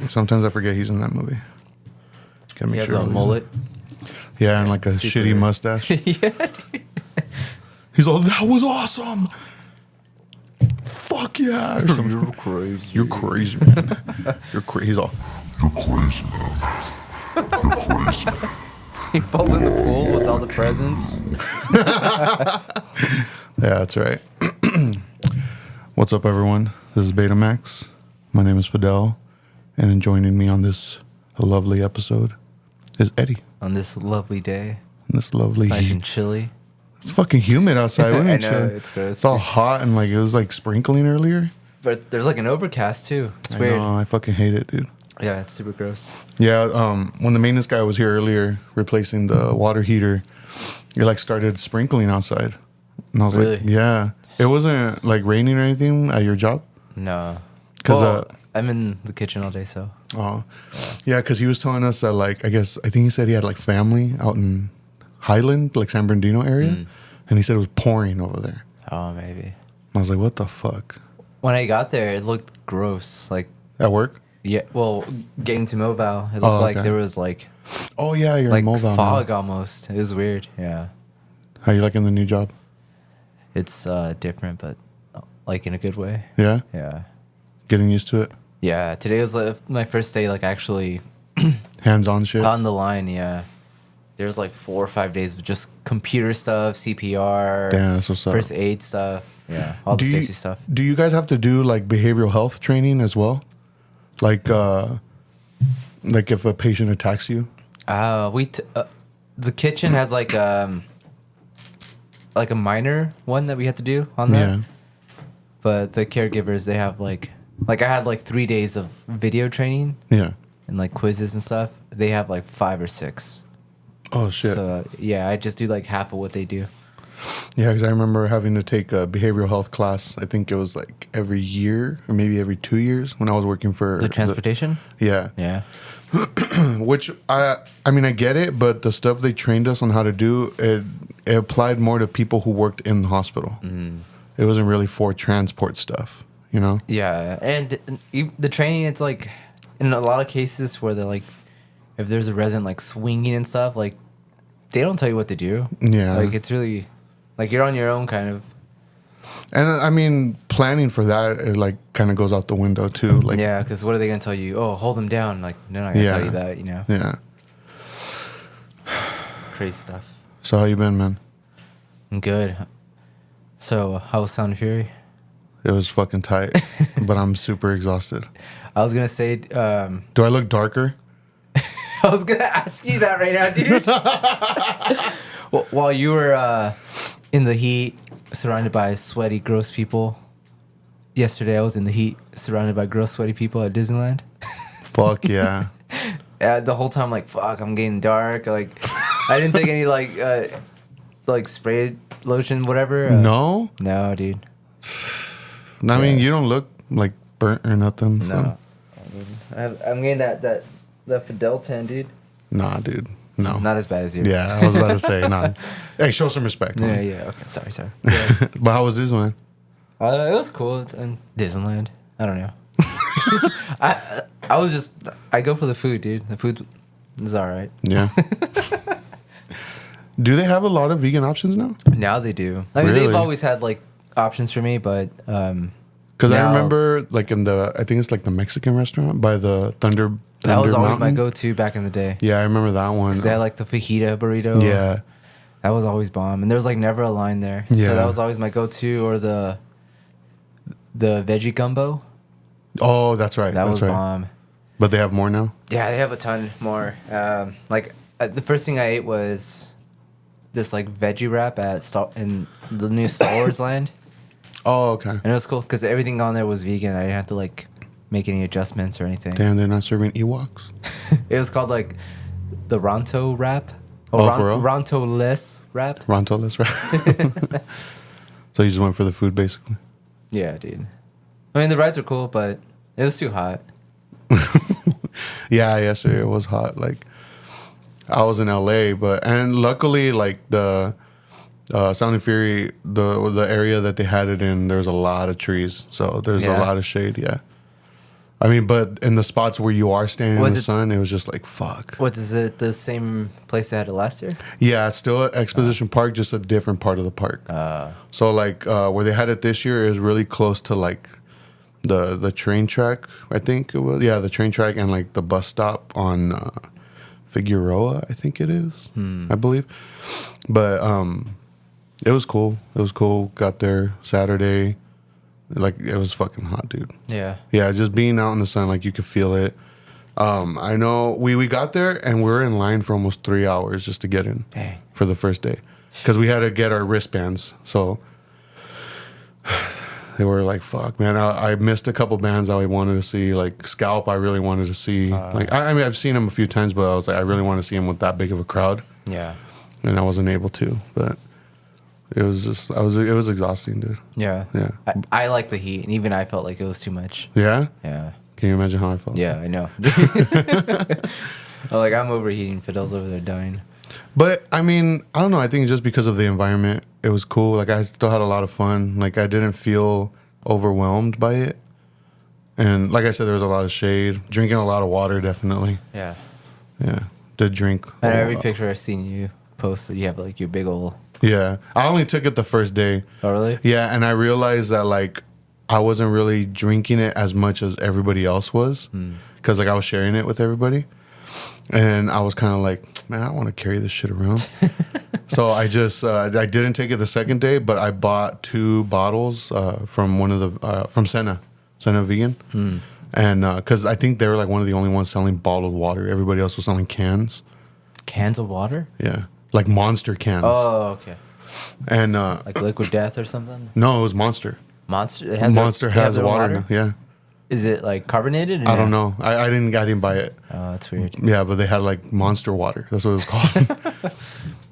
Sometimes I forget he's in that movie. He has a mullet. Yeah, and like a shitty mustache. Yeah, dude. He's all, that was awesome. Fuck yeah. You're crazy. You're crazy, man. You're crazy. He's all, you're crazy, man. You're crazy. He falls in the pool with all the presents. Yeah, that's right. What's up, everyone? This is Betamax. My name is Fidel. And joining me on this lovely episode is Eddie. On this lovely day. This lovely. It's nice and chilly. It's fucking humid outside. I know, it's gross. It's all hot and like it was like sprinkling earlier. But there's like an overcast too. It's weird. No, I fucking hate it, dude. Yeah, it's super gross. Yeah, when the maintenance guy was here earlier replacing the water heater, it like started sprinkling outside. And I was like, yeah. It wasn't like raining or anything at your job? No. Because I'm in the kitchen all day, so. Oh. Yeah, because he was telling us that like, I think he said he had like family out in Highland, like San Bernardino area. And he said it was pouring over there. Oh, maybe. And I was like, what the fuck? When I got there, it looked gross. Like at work? Yeah, well, getting to Mobile, it looked like there was like... Oh, yeah, you're like in Mobile fog now. Almost. It was weird, yeah. How you liking the new job? It's different, but like in a good way. Yeah? Yeah. Getting used to it? Yeah, today was my first day, like actually... Hands-on shit? On the line, yeah. There's like 4 or 5 days of just computer stuff, CPR, Damn, that's what's up. first aid stuff, yeah, all the safety stuff. Do you guys have to do like behavioral health training as well? Like if a patient attacks you? The kitchen has like a minor one that we had to do on that. Yeah. But the caregivers, they have like I had like 3 days of video training. Yeah. And like quizzes and stuff. They have like 5 or 6. Oh shit. So yeah, I just do like half of what they do. Yeah, because I remember having to take a behavioral health class. I think it was like every year or maybe every 2 years when I was working for the transportation. Yeah. Which I mean I get it, but the stuff they trained us on how to do it applied more to people who worked in the hospital. It wasn't really for transport stuff, you know? Yeah, and the training, it's like in a lot of cases where they're like, if there's a resident like swinging and stuff, like they don't tell you what to do. Yeah, like it's really like you're on your own kind of. And I mean, planning for that it like kind of goes out the window too. Like yeah, because what are they gonna tell you? Oh, hold them down. Like they're not gonna tell you that, you know. Yeah. Crazy stuff. So how you been, man? I'm good. So how was Sound and Fury? It was fucking tight, but I'm super exhausted. I was gonna say, do I look darker? I was gonna ask you that right now, dude. Well, while you were in the heat, surrounded by sweaty, gross people. Yesterday, I was in the heat, surrounded by gross, sweaty people at Disneyland. Fuck yeah. Yeah, the whole time, like, fuck, I'm getting dark. Like, I didn't take any like spray lotion, whatever. No, dude. I mean, you don't look like burnt or nothing. So. No, I'm getting that Fidel tan, dude. Nah, dude. No. Not as bad as you. Yeah, I was about to say, nah. Hey, show some respect. Yeah, man. yeah. Okay, sorry. Yeah. But how was Disneyland? It was cool. And Disneyland. I don't know. I go for the food, dude. The food is all right. Yeah. Do they have a lot of vegan options now? Now they do. I mean, they've always had like options for me, but because I remember like in I think it's like the Mexican restaurant by the Thunder. That was always Mountain. my go-to back in the day. Yeah, I remember that one. They had like the fajita burrito. Yeah. That was always bomb. And there was like never a line there. Yeah. So that was always my go-to. Or the veggie gumbo. Oh, that's right. That was bomb. But they have more now? Yeah, they have a ton more. The first thing I ate was this like veggie wrap in the new Star Wars land. Oh, okay. And it was cool because everything on there was vegan. I didn't have to like make any adjustments or anything. Damn, they're not serving Ewoks? It was called like the Ronto wrap. For real? Ronto-less wrap. Ronto-less wrap. So you just went for the food basically? Yeah, dude. I mean, the rides were cool, but it was too hot. Yeah, yesterday it was hot. Like, I was in LA, and luckily, like the Sound and Fury, the area that they had it in, there's a lot of trees, so there's a lot of shade. Yeah, I mean, but in the spots where you are standing in Was the it- sun, it was just like fuck. What is it? The same place they had it last year? Yeah, it's still at Exposition Park, just a different part of the park. So like where they had it this year is really close to like the train track. I think it was the train track and like the bus stop on Figueroa. I think it is. I believe. But it was cool. It was cool. Got there Saturday. Like it was fucking hot, dude. Yeah. Yeah, just being out in the sun, like you could feel it. I know we got there and we were in line for almost 3 hours just to get in. Dang. For the first day, because we had to get our wristbands. So they were like, "Fuck, man!" I missed a couple bands I wanted to see. Like Scalp, I really wanted to see. I mean, I've seen him a few times, but I was like, I really want to see him with that big of a crowd, Yeah. and I wasn't able to. But it was just, it was exhausting, dude. Yeah. Yeah. I like the heat, and even I felt like it was too much. Yeah. Yeah. Can you imagine how I felt? Yeah, I know. I'm overheating. Fidel's over there dying. But I mean, I don't know. I think just because of the environment, it was cool. Like I still had a lot of fun. Like I didn't feel overwhelmed by it. And like I said, there was a lot of shade. Drinking a lot of water, definitely. Yeah. Yeah, did drink. And every picture I've seen you post, you have like your big old. Yeah, I only took it the first day. Oh really? Yeah, and I realized that like I wasn't really drinking it as much as everybody else was, because like I was sharing it with everybody. And I was kind of like, man, I don't want to carry this shit around. So I just, I didn't take it the second day, but I bought 2 bottles from one of the, from Senna Vegan. And because I think they were like one of the only ones selling bottled water. Everybody else was selling cans. Cans of water? Yeah. Like Monster cans. Oh, okay. And Like Liquid Death or something? no, it was Monster. Monster? It has Monster they have has their water own now. Yeah. Is it like carbonated? Or I don't know. I didn't buy it. Oh, that's weird. Yeah, but they had like Monster water. That's what it was called.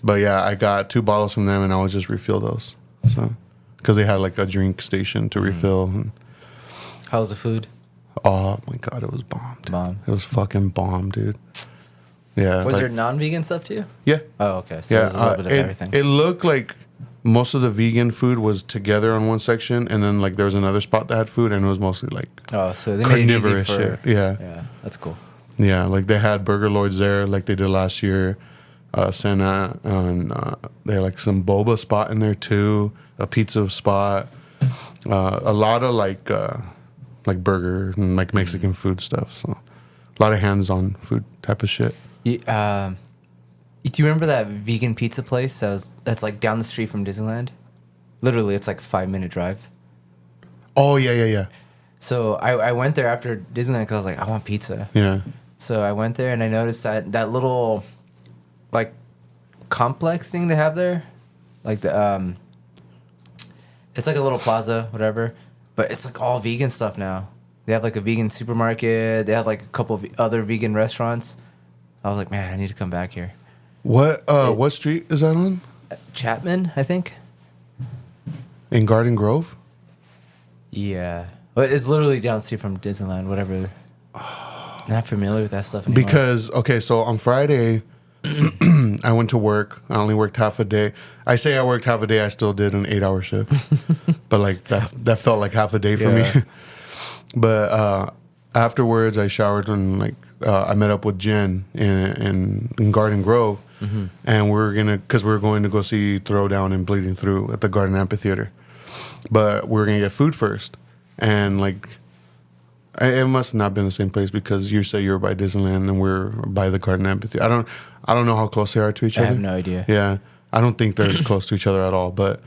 But yeah, I got 2 bottles from them, and I would just refill those. So, because they had like a drink station to refill. And, How's the food? oh my god, it was bomb. Dude. Bomb. It was fucking bomb, dude. Yeah. Was like- there non-vegan stuff too? Yeah. Oh, okay. So Yeah. there's a little bit of everything. It looked like most of the vegan food was together on one section, and then like there was another spot that had food, and it was mostly like Oh, so they made it easy carnivorous for. shit. Yeah. Yeah, that's cool. Yeah, like they had Burger Lords there, like they did last year. Senna, and they had like some boba spot in there too, a pizza spot, a lot of like burger and like Mexican food stuff. So a lot of hands-on food type of shit. Do you remember that vegan pizza place that's like down the street from Disneyland? Literally, it's like a 5-minute drive. Oh yeah. So I went there after Disneyland because I was like, I want pizza. Yeah. So I went there and I noticed that little like complex thing they have there, like the it's like a little plaza, whatever, but it's like all vegan stuff now. They have like a vegan supermarket. They have like a couple of other vegan restaurants. I was like, man, I need to come back here. What street is that on? Chapman, I think. In Garden Grove? Yeah, but it's literally down the street from Disneyland, whatever. Not familiar with that stuff anymore. Because okay, so on Friday I went to work. I only worked half a day. I say I worked half a day, I still did an 8-hour shift. But like that felt like half a day for Yeah. me. But afterwards I showered and like I met up with Jen in Garden Grove. And because we were going to go see Throwdown and Bleeding Through at the Garden Amphitheater. But we were gonna get food first. And like it must not have been the same place because you say you were by Disneyland and we're by the Garden Amphitheater. I don't know how close they are to each I other. have no idea. Yeah, I don't think they're close to each other at all. But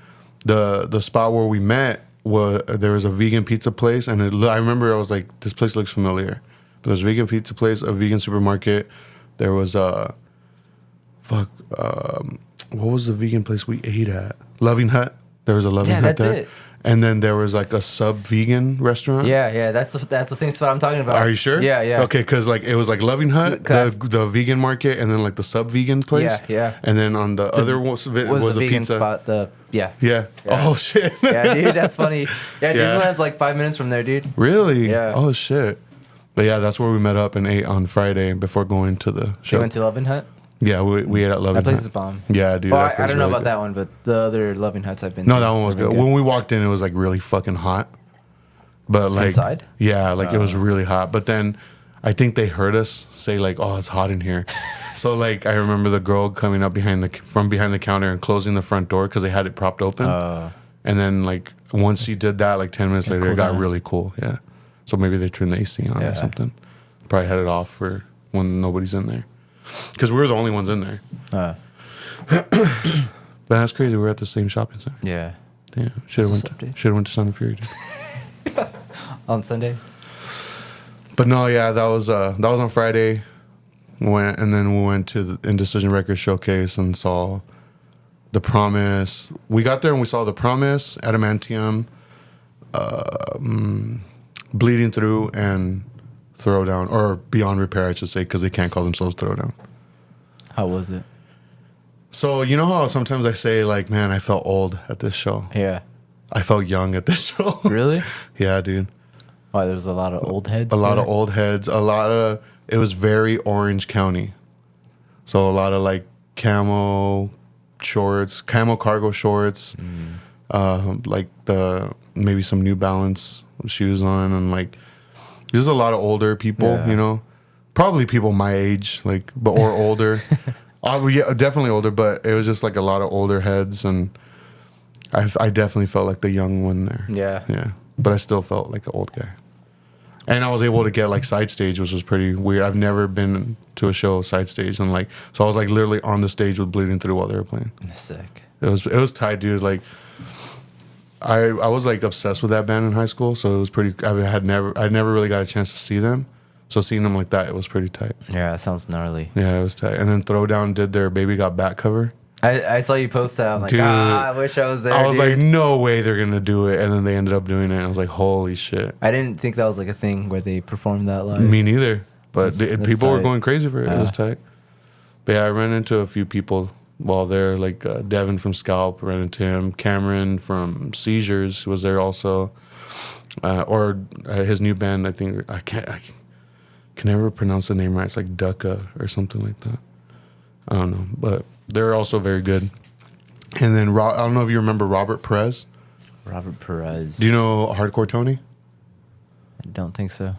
the spot where we met there was a vegan pizza place, and I remember I was like, this place looks familiar. There was a vegan pizza place, a vegan supermarket. There was a what was the vegan place we ate at? Loving Hut. There was a Loving Hut that's there. it. And then there was like a sub-vegan restaurant. Yeah, that's the same spot I'm talking about. Are you sure? Yeah. Okay, because like it was like Loving Hut, the vegan market, and then like the sub-vegan place. Yeah. And then on the other was the a vegan pizza spot. Yeah. Yeah. Oh shit. Yeah, dude, that's funny. Yeah, Yeah. Disneyland's like 5 minutes from there, dude. Really? Yeah. Oh shit. But yeah, that's where we met up and ate on Friday before going to the You show. went to Loving Hut? Yeah, we ate at Loving That place Hut. is bomb. Yeah, dude. Well, that I place don't know really about good. that one, but the other Loving Huts I've been No, to that one was have been good. When we walked in, it was like really fucking hot. But like Inside? yeah, like it was really hot. But then I think they heard us say like, "Oh, it's hot in here." So like I remember the girl coming up from behind the counter and closing the front door because they had it propped open. And then like once she did that, like 10 minutes later, it got really cool. Yeah. So maybe they turned the AC on or something. Probably had it off for when nobody's in there. Because we were the only ones in there. But that's crazy. We're at the same shopping center. Yeah. Damn. Should have went to Sun and Fury. Dude. On Sunday. But no, yeah, that was on Friday. And then we went to the Indecision Records Showcase and saw The Promise. We got there and we saw The Promise, Adamantium, Bleeding Through, and Throwdown, or Beyond Repair, I should say, because they can't call themselves Throwdown. How was it? So you know how sometimes I say like, man, I felt old at this show. Yeah. I felt young at this show. Really? Yeah, dude. Why, there's a lot of old heads? A lot of old heads. It was very Orange County. So a lot of like camo shorts, camo cargo shorts, like maybe some New Balance shoes on, and like there's a lot of older people, you know, probably people my age, like, or older. Yeah, definitely older, but it was just like a lot of older heads, and I definitely felt like the young one there. Yeah. Yeah. But I still felt like an old guy. And I was able to get like side stage, which was pretty weird. I've never been to a show side stage, and like so I was like literally on the stage with Bleeding Through while they were playing. Sick. It was tight, dude. Like I was like obsessed with that band in high school, so it was pretty. I'd never really got a chance to see them, so seeing them like that, it was pretty tight. Yeah, that sounds gnarly. Yeah, it was tight. And then Throwdown did their Baby Got Back cover. I saw you post that. I'm like, dude, I wish I was there. I was dude. like, no way they're gonna do it, and then they ended up doing it. I was like, holy shit. I didn't think that was like a thing where they performed that live. Me neither. But That's people were tight. going crazy for it. It was tight. But yeah, I ran into a few people while there, like Devin from Scalp, ran into him. Cameron from Seizures was there also. His new band, I think, I can never pronounce the name right. It's like Ducka or something like that. I don't know. But they're also very good. And then, I don't know if you remember Robert Perez. Robert Perez. Do you know Hardcore Tony? I don't think so.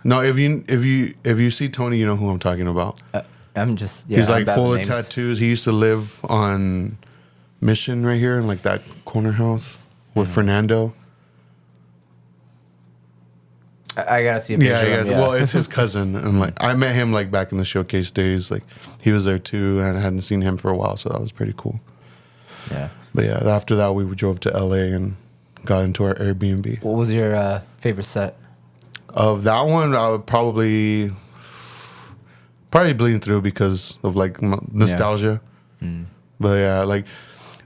No, if you see Tony, you know who I'm talking about. I'm just He's like I'm bad full with of names. tattoos. He used to live on Mission right here in like that corner house with Fernando. I gotta see a picture. Yeah, of him, well, it's his cousin, and like I met him like back in the showcase days. Like he was there too, and I hadn't seen him for a while, so that was pretty cool. Yeah. But yeah, after that we drove to LA and got into our Airbnb. What was your favorite set? Of that one, I would probably Bleeding Through because of like nostalgia. But yeah, like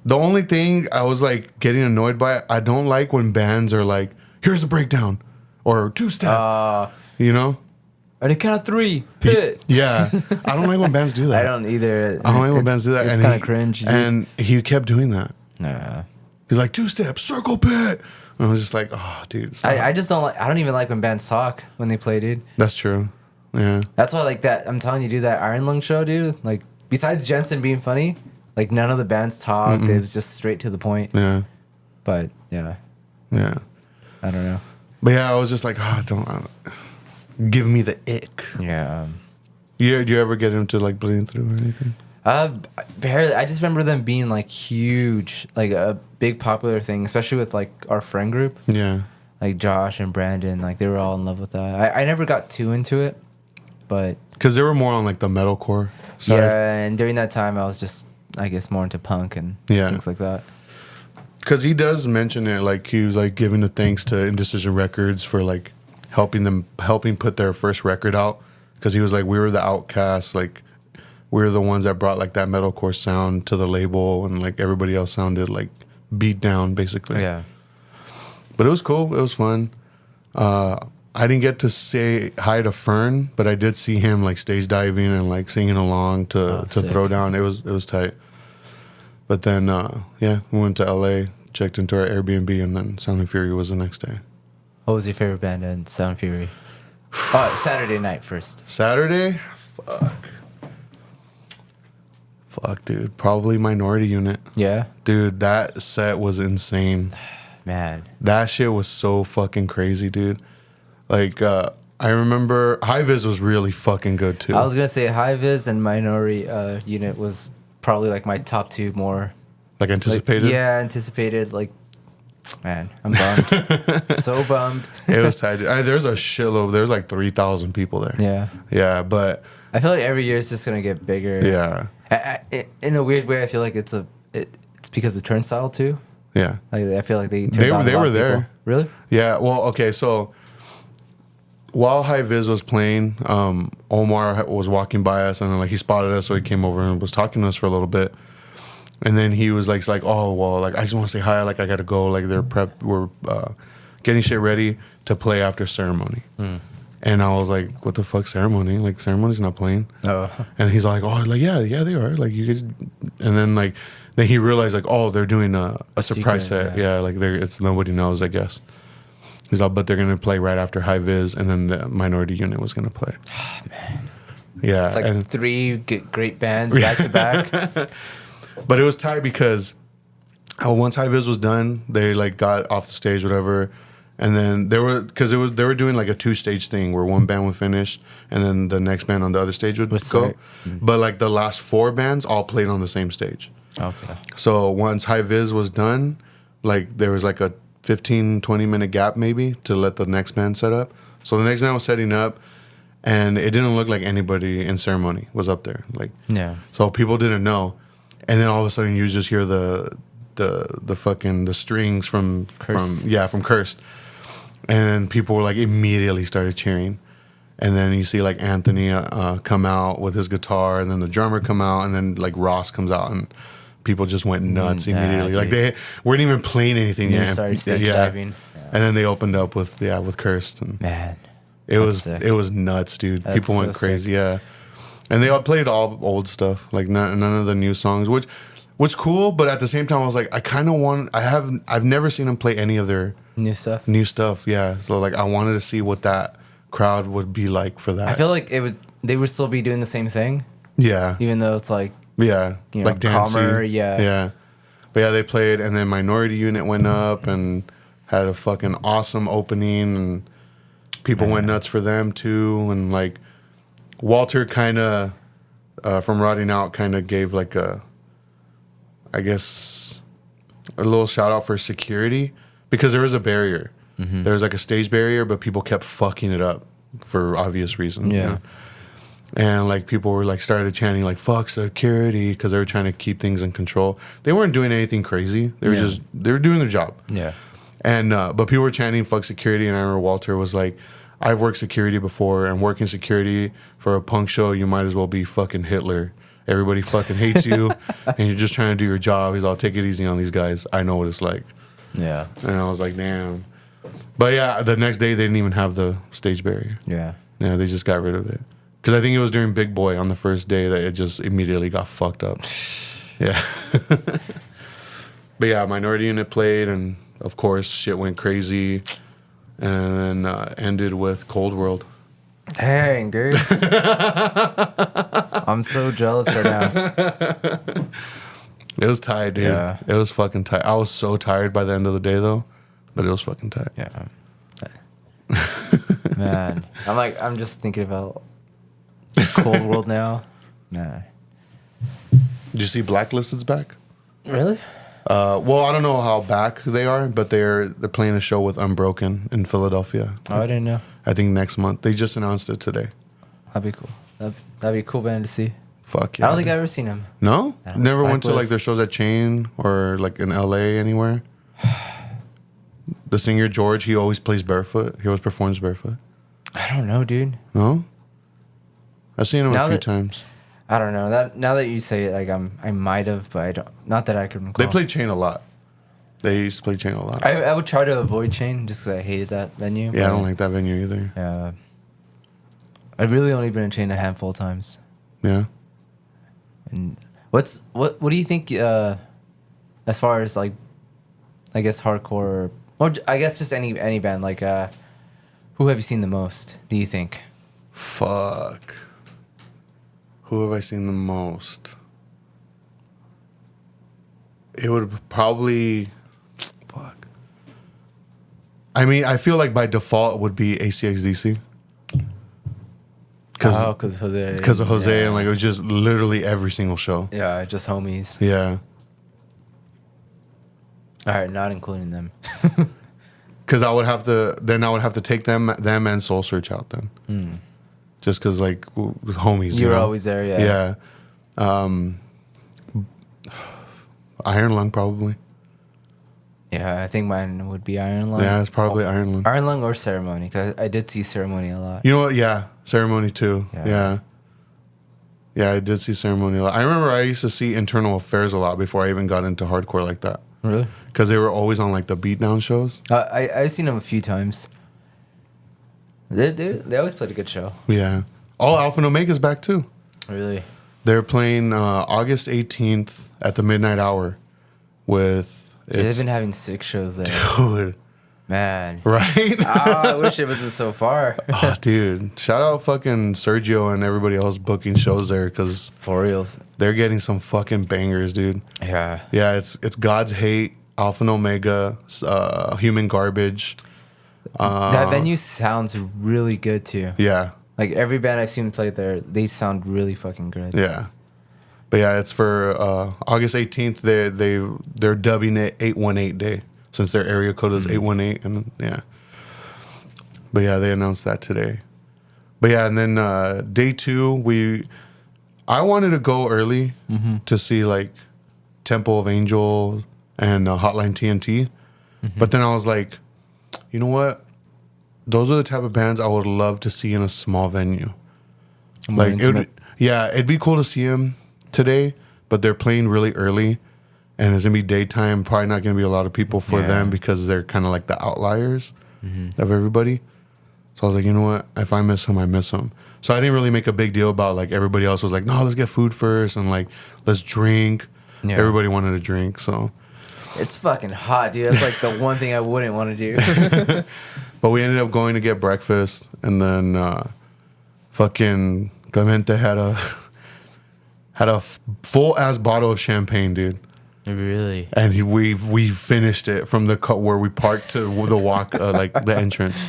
the only thing I was like getting annoyed by, I don't like when bands are like, here's the breakdown or two-step, you know? On the count of 3, hit. Yeah, I don't like when bands do that. I don't either. I don't like when bands do that. It's And kind of cringe. And he kept doing that. Yeah. He's like, two-step, circle pit. And I was just like, oh, dude, stop. I just don't like. I don't even like when bands talk when they play, dude. That's true. Yeah. That's why, like that. I'm telling you, dude, that Iron Lung show, dude. Like, besides Jensen being funny, like none of the bands talked. It was just straight to the point. Yeah. But yeah, Yeah. I don't know. But yeah, I was just like, give me the ick. Yeah. Do you ever get into like Bleeding Through or anything? Barely. I just remember them being like huge, like a big popular thing, especially with like our friend group. Yeah. Like Josh and Brandon, like they were all in love with that. I never got too into it, but Because they were more on like the metalcore side. yeah. And during that time, I was just, I guess, more into punk and things like that. Because he does mention it, like he was like giving the thanks to Indecision Records for like helping put their first record out. Because he was like, we were the outcasts, like we were the ones that brought like that metalcore sound to the label, and like everybody else sounded like beat down basically. Yeah. But it was cool. It was fun. I didn't get to say hi to Fern, but I did see him like stage diving and like singing along to sick. Throwdown. It was tight. But then we went to LA, checked into our Airbnb, and then Sound and Fury was the next day. What was your favorite band in Sound Fury? Oh, Saturday night first. Saturday? Fuck, dude. Probably Minority Unit. Yeah. Dude, that set was insane. Man. That shit was so fucking crazy, dude. Like, I remember High Vis was really fucking good too. I was gonna say High Vis and Minority Unit was probably like my top two more. Like anticipated? Like, yeah, anticipated. Like, man, I'm bummed. So bummed. It was tight. There's a shitload. There's like 3,000 people there. Yeah. Yeah, but I feel like every year it's just gonna get bigger. yeah. In a weird way, I feel like it's because of Turnstile too. Yeah. Like I feel like they were there. People. Really? Yeah. Well, okay. So while High Vis was playing, Omar was walking by us and then, like he spotted us, so he came over and was talking to us for a little bit. And then he was like, oh well, like I just want to say hi. Like I gotta go. Like we're getting shit ready to play after ceremony. And I was like, what the fuck ceremony? Like ceremony's not playing. Oh. And he's like, oh, like yeah, they are. Like you guys. And then he realized like, oh, they're doing a surprise secret, set. Yeah, like it's nobody knows, I guess. He's like, but they're gonna play right after High Vis, and then the Minority Unit was gonna play. Oh, man. Yeah, It's like three great bands back to back. But it was tight because once High Vis was done, they like got off the stage, whatever, and then they were doing like a 2-stage thing where one band would finish and then the next band on the other stage would go. Mm-hmm. But like the last 4 bands all played on the same stage. Okay. So once High Vis was done, like there was like a 15-20 minute gap maybe to let the next band set up. So the next band was setting up, and it didn't look like anybody in ceremony was up there. Like Yeah. So people didn't know. And then all of a sudden you just hear the fucking the strings from Cursed. And people were like immediately started cheering. And then you see like Anthony come out with his guitar, and then the drummer come out, and then like Ross comes out, and people just went nuts immediately. Like they weren't even playing anything yet. Started stage diving. Yeah. And then they opened up with Cursed, and Man. it was nuts, dude. That's people went so crazy, sick. yeah. And they all played all old stuff, like none of the new songs, which was cool. But at the same time, I was like, I kind of want. I've never seen them play any of their New stuff. new stuff. Yeah, so like I wanted to see what that crowd would be like for that. I feel like they would still be doing the same thing, Yeah, even though it's like yeah, you know, like dancing. calmer, yeah. But yeah, they played, and then Minority Unit went up and had a fucking awesome opening, and people went nuts for them too. And like Walter kind of from Rotting Out kind of gave like I guess a little shout out for security, because there was a barrier. Mm-hmm. There was like a stage barrier, but people kept fucking it up for obvious reasons. Yeah. You know? And like people were like started chanting like "fuck security" because they were trying to keep things in control. They weren't doing anything crazy. They were doing their job. Yeah. And but people were chanting "fuck security," and I remember Walter was like, "I've worked security before, and working security for a punk show, you might as well be fucking Hitler. Everybody fucking hates you, and you're just trying to do your job." He's all, "Take it easy on these guys. I know what it's like." Yeah. And I was like, "Damn." But yeah, the next day they didn't even have the stage barrier. Yeah. Yeah, they just got rid of it. Because I think it was during Big Boy on the first day that it just immediately got fucked up. Yeah. But yeah, Minority Unit played, and of course shit went crazy, and then ended with Cold World. Dang, dude. I'm so jealous right now. It was tight, dude. Yeah. It was fucking tight. I was so tired by the end of the day though, but it was fucking tight. Yeah. Man. I'm just thinking about Cold World now. Nah. Did you see Blacklisted's back? Really? Well, I don't know how back they are, but they're playing a show with Unbroken in Philadelphia. Oh, I didn't know. I think next month. They just announced it today. That'd be cool. That'd be a cool band to see. Fuck yeah. I don't think I've ever seen him. No? No. Never went to like Blacklist. their shows at Chain or like in LA anywhere? The singer George, he always plays barefoot. He always performs barefoot. I don't know, dude. No? I've seen him Now a few that- times. I don't know. Now that you say it, like I might have, but I don't. Not that I can recall. They played Chain a lot. They used to play Chain a lot. I would try to avoid Chain just because I hated that venue. Yeah, I but, don't like that venue either. Yeah. I've really only been in Chain a handful of times. Yeah. And what do you think? As far as like, I guess hardcore, or I guess just any band. Like, who have you seen the most? Do you think? Fuck. Who have I seen the most? It would probably... Fuck. I mean, I feel like by default it would be ACXDC. Because Jose. Because of Jose, and like it was just literally every single show. Yeah, just homies. Yeah. All right, not including them. Because I would have to take them and Soul Search out then. Just because like homies. You were always there, yeah. Yeah. Iron Lung probably. Yeah, I think mine would be Iron Lung. Yeah, it's probably Iron Lung. Iron Lung or Ceremony, because I did see Ceremony a lot. You know what? Yeah, Ceremony too. Yeah. Yeah, I did see Ceremony a lot. I remember I used to see Internal Affairs a lot before I even got into hardcore like that. Really? Because they were always on like the beatdown shows. I've seen them a few times. They always played a good show. Yeah. All Alpha and Omega's back too. Really? They're playing August 18th at the midnight hour with... They've been having 6 shows there. Dude. Man. Right? I wish it wasn't so far. Oh, dude. Shout out fucking Sergio and everybody else booking shows there because... For reals. They're getting some fucking bangers, dude. Yeah. Yeah, it's God's Hate, Alpha and Omega, Human Garbage. That venue sounds really good too. Yeah. Like every band I've seen play there, they sound really fucking good. Yeah. But yeah, it's for August 18th. They're dubbing it 818 Day since their area code is 818. And yeah. But yeah, they announced that today. But yeah, and then day 2, I wanted to go early to see like Temple of Angel and Hotline TNT. But then I was like, you know what? Those are the type of bands I would love to see in a small venue. More intimate. It'd be cool to see them today, but they're playing really early, and it's gonna be daytime. Probably not gonna be a lot of people for them because they're kind of like the outliers of everybody. So I was like, you know what? If I miss them, I miss them. So I didn't really make a big deal about like everybody else was like, no, let's get food first and like let's drink. Yeah. Everybody wanted to drink, so. It's fucking hot, dude. That's like the one thing I wouldn't want to do. But we ended up going to get breakfast, and then fucking Clemente had a full ass bottle of champagne, dude. Really? And we finished it from the cut where we parked to the walk, like the entrance.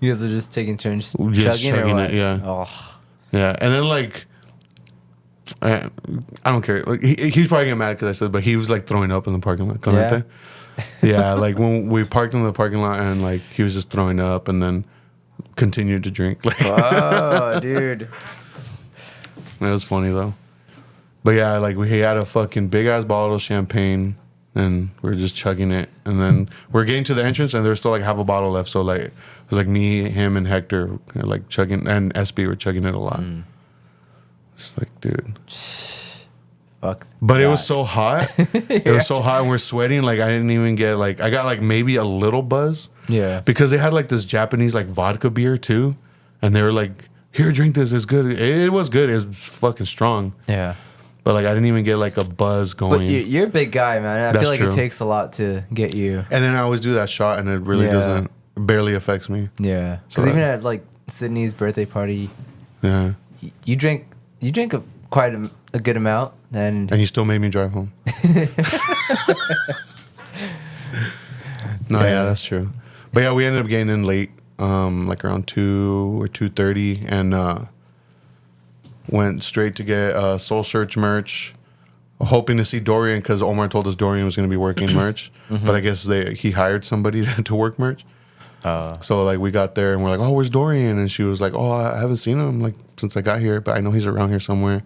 You guys are just taking turns chugging it, yeah. Oh. Yeah, and then like. I don't care. Like, he's probably getting mad because I said, but he was like throwing up in the parking lot. Yeah. Yeah, like when we parked in the parking lot and like he was just throwing up and then continued to drink. Like, oh, dude. It was funny though. But yeah, like he had a fucking big ass bottle of champagne and we were just chugging it. And then we're getting to the entrance and there's still like half a bottle left. So like it was like me, him, and Hector like chugging, and SB were chugging it a lot. It's like, dude. Fuck. But it was so hot. It was so hot and we're sweating. Like I didn't even get like, I got like maybe a little buzz. Yeah. Because they had like this Japanese like vodka beer too. And they were like, here, drink this. It's good. It was good. It was fucking strong. Yeah. But like I didn't even get like a buzz going. But you're a big guy, man. I feel like it takes a lot to get you. And then I always do that shot and it really barely affects me. Yeah. Because even at like Sydney's birthday party, yeah, you drink quite a good amount, and you still made me drive home. No, yeah, that's true. But yeah, we ended up getting in late, like around 2 or 2:30, and went straight to get Soul Search merch, hoping to see Dorian because Omar told us Dorian was going to be working merch, but I guess he hired somebody to work merch. So like we got there and we're like, oh, where's Dorian? And she was like, oh, I haven't seen him like since I got here, but I know he's around here somewhere.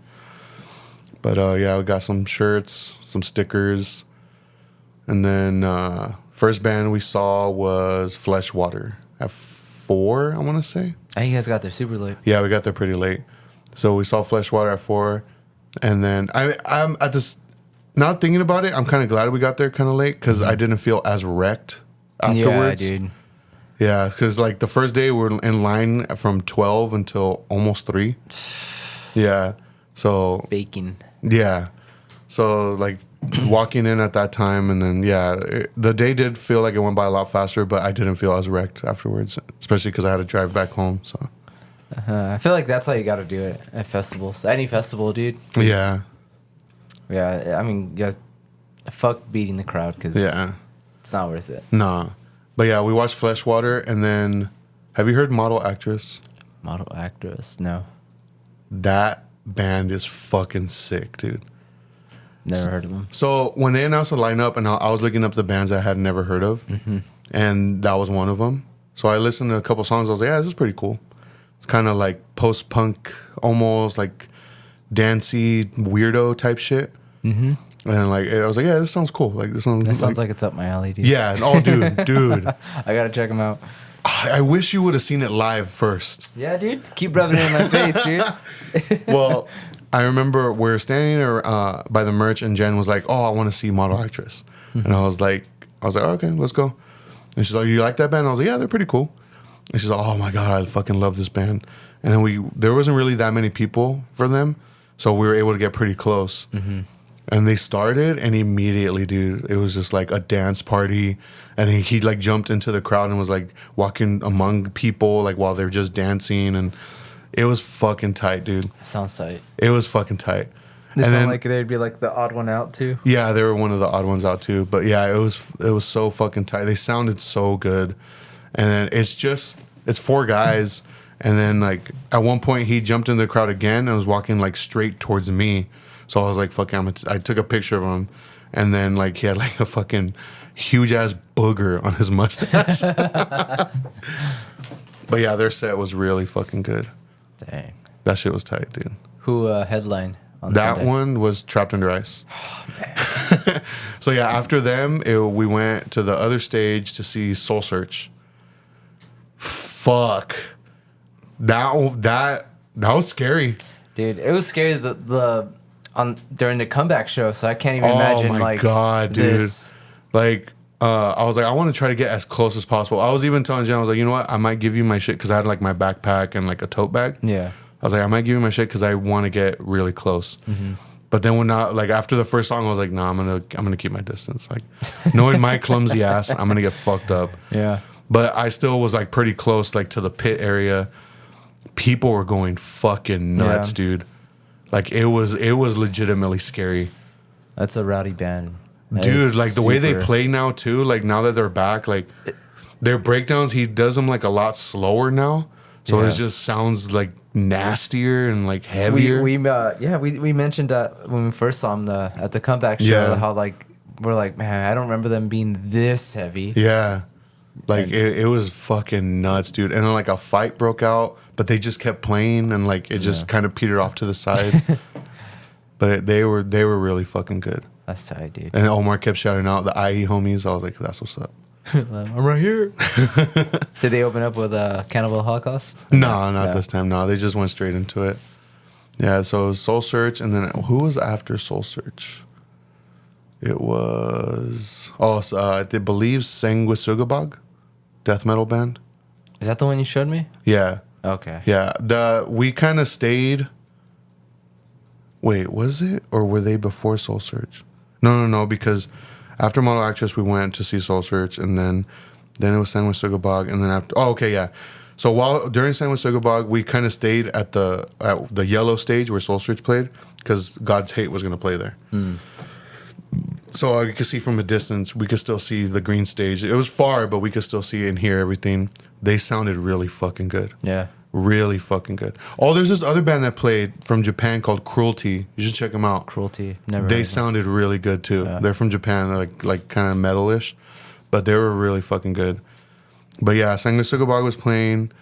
But yeah, we got some shirts, some stickers, and then first band we saw was Fleshwater at 4, I want to say. I think you guys got there super late. Yeah, we got there pretty late. So we saw Fleshwater at 4, and then I'm at this. Now thinking about it, I'm kind of glad we got there kind of late because I didn't feel as wrecked afterwards. Yeah, dude. Yeah, because like the first day we were in line from 12 until almost 3. Yeah, so baking. Yeah, so like walking in at that time, and then the day did feel like it went by a lot faster, but I didn't feel as wrecked afterwards, especially because I had to drive back home. So I feel like that's how you got to do it at festivals. Any festival, dude. Yeah. Yeah, I mean, fuck beating the crowd because it's not worth it. Nah. But yeah, we watched Fleshwater, and then have you heard Model Actress? Model Actress, no. That band is fucking sick, dude. Never heard of them. So when they announced the lineup, and I was looking up the bands I had never heard of, and that was one of them. So I listened to a couple songs. I was like, yeah, this is pretty cool. It's kind of like post-punk, almost like dancey, weirdo type shit. Mm-hmm. And like I was like, yeah, this sounds cool. Like this sounds like it's up my alley, dude. Yeah. Oh, dude. I gotta check them out. I wish you would have seen it live first. Yeah, dude. Keep rubbing it in my face, dude. Well, I remember we were standing there by the merch, and Jen was like, "Oh, I want to see Model Actress," and I was like, "Okay, let's go." And she's like, "You like that band?" I was like, "Yeah, they're pretty cool." And she's like, "Oh my god, I fucking love this band." And then there wasn't really that many people for them, so we were able to get pretty close. And they started, and immediately, dude, it was just like a dance party. And he like jumped into the crowd and was like walking among people like while they're just dancing, and it was fucking tight, dude. Sounds tight. It was fucking tight. They sound like they'd be like the odd one out too. Yeah, they were one of the odd ones out too. But yeah, it was so fucking tight. They sounded so good. And then it's four guys. And then like at one point he jumped in the crowd again and was walking like straight towards me. So I was like, fuck him. I took a picture of him. And then like he had like a fucking huge ass booger on his mustache. But yeah, their set was really fucking good. Dang. That shit was tight, dude. Who headlined on that Sunday? one was Trapped Under Ice. Oh, man. So yeah, after them, we went to the other stage to see Soul Search. Fuck. That was scary. Dude, it was scary during the comeback show, so I can't even imagine. Oh my like, god, dude! this. Like, I was like, I want to try to get as close as possible. I was even telling Jen, I was like, you know what? I might give you my shit because I had like my backpack and like a tote bag. Yeah. I was like, I might give you my shit because I want to get really close. But then like after the first song, I was like, nah, I'm gonna keep my distance. Like, knowing my clumsy ass, I'm gonna get fucked up. Yeah. But I still was like pretty close, like to the pit area. People were going fucking nuts, dude. Like it was legitimately scary. That's a rowdy band. That Dude, like the way they play now too, like now that they're back, like their breakdowns, he does them like a lot slower now. So it just sounds like nastier and like heavier. We mentioned that when we first saw him at the comeback show, how like we're like, man, I don't remember them being this heavy. Yeah. Like it was fucking nuts, dude. And then like a fight broke out, but they just kept playing and like it just kind of petered off to the side. But they were really fucking good. That's tight, dude. And Omar kept shouting out the IE homies. I was like, that's what's up. I'm right here. Did they open up with Cannibal Holocaust? No, not this time. No, they just went straight into it. Yeah, so it was Soul Search, and then who was after Soul Search? It was I believe Sanguisugabog, death metal band. Is that the one you showed me? Yeah. Okay. Yeah. We kind of stayed. Wait, was it or were they before Soul Search? No, because after Model Actress we went to see Soul Search, and then it was Sanguisugabog, and then after so during Sanguisugabog we kind of stayed at the yellow stage where Soul Search played because God's Hate was going to play there. So you could see from a distance, we could still see the green stage. It was far, but we could still see and hear everything. They sounded really fucking good. Yeah. Really fucking good. Oh, there's this other band that played from Japan called Cruelty. You should check them out. Cruelty. Never. They sounded really good too. Yeah. They're from Japan. They're like kind of metal-ish, but they were really fucking good. But yeah, Sanguisugabog was playing,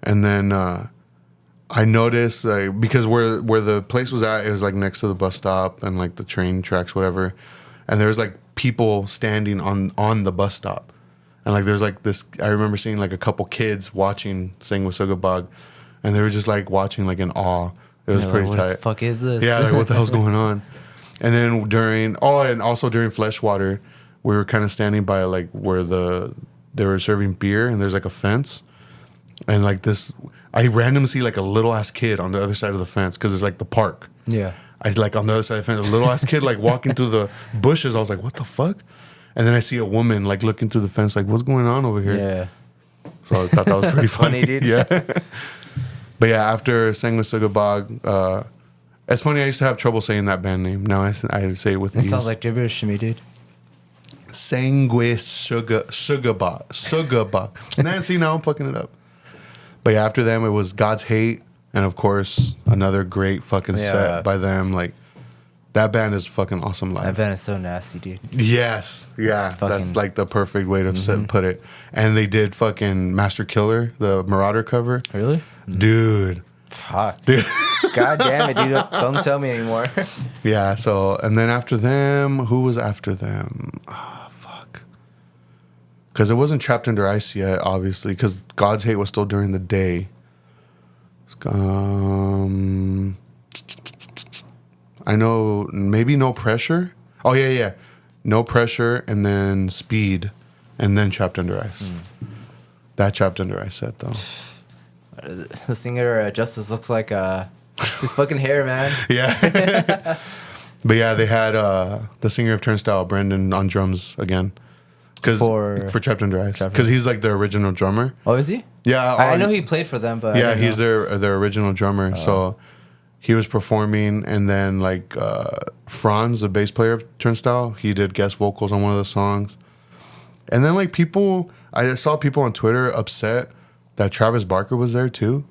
and then I noticed because where the place was at, it was like next to the bus stop and like the train tracks, whatever. And there's like people standing on the bus stop. And like there's like this, I remember seeing like a couple kids watching Sanguisugabog, and they were just like watching like in awe. It was pretty tight. What the fuck is this? Yeah, like what the hell's going on? And then during Fleshwater, we were kind of standing by like where they were serving beer, and there's like a fence. And like this, I randomly see like a little ass kid on the other side of the fence because it's like the park. Yeah. I like on the other side of the fence, a little ass kid like walking through the bushes. I was like, what the fuck? And then I see a woman like looking through the fence, like, what's going on over here? Yeah. So I thought that was pretty funny, dude. Yeah. But yeah, after Sanguisugabog, it's funny. I used to have trouble saying that band name. Now I say it with ease. It sounds like gibberish to me, dude. Sugabot. Nancy, now I'm fucking it up. But yeah, after them, it was God's Hate. And of course, another great fucking set by them. Like, that band is fucking awesome live. That band is so nasty, dude. Yes. Yeah. That's like the perfect way to put it. And they did fucking Master Killer, the Marauder cover. Really? Dude. Fuck. Dude. God damn it, dude. Don't tell me anymore. Yeah, so, and then after them, who was after them? Oh, fuck. Because it wasn't Trapped Under Ice yet, obviously, because God's Hate was still during the day. I know, maybe No Pressure. Oh, yeah. No Pressure, and then Speed, and then Trapped Under Ice. That Trapped Under Ice set, though. The singer Justice looks like his fucking hair, man. Yeah. But yeah, they had the singer of Turnstile, Brendan, on drums again. For Trapped Under Ice. Because he's like the original drummer. Oh, is he? Yeah. I know he played for them, but yeah, he's their original drummer. So he was performing, and then like Franz, the bass player of Turnstile, he did guest vocals on one of the songs. And then like I saw people on Twitter upset that Travis Barker was there too.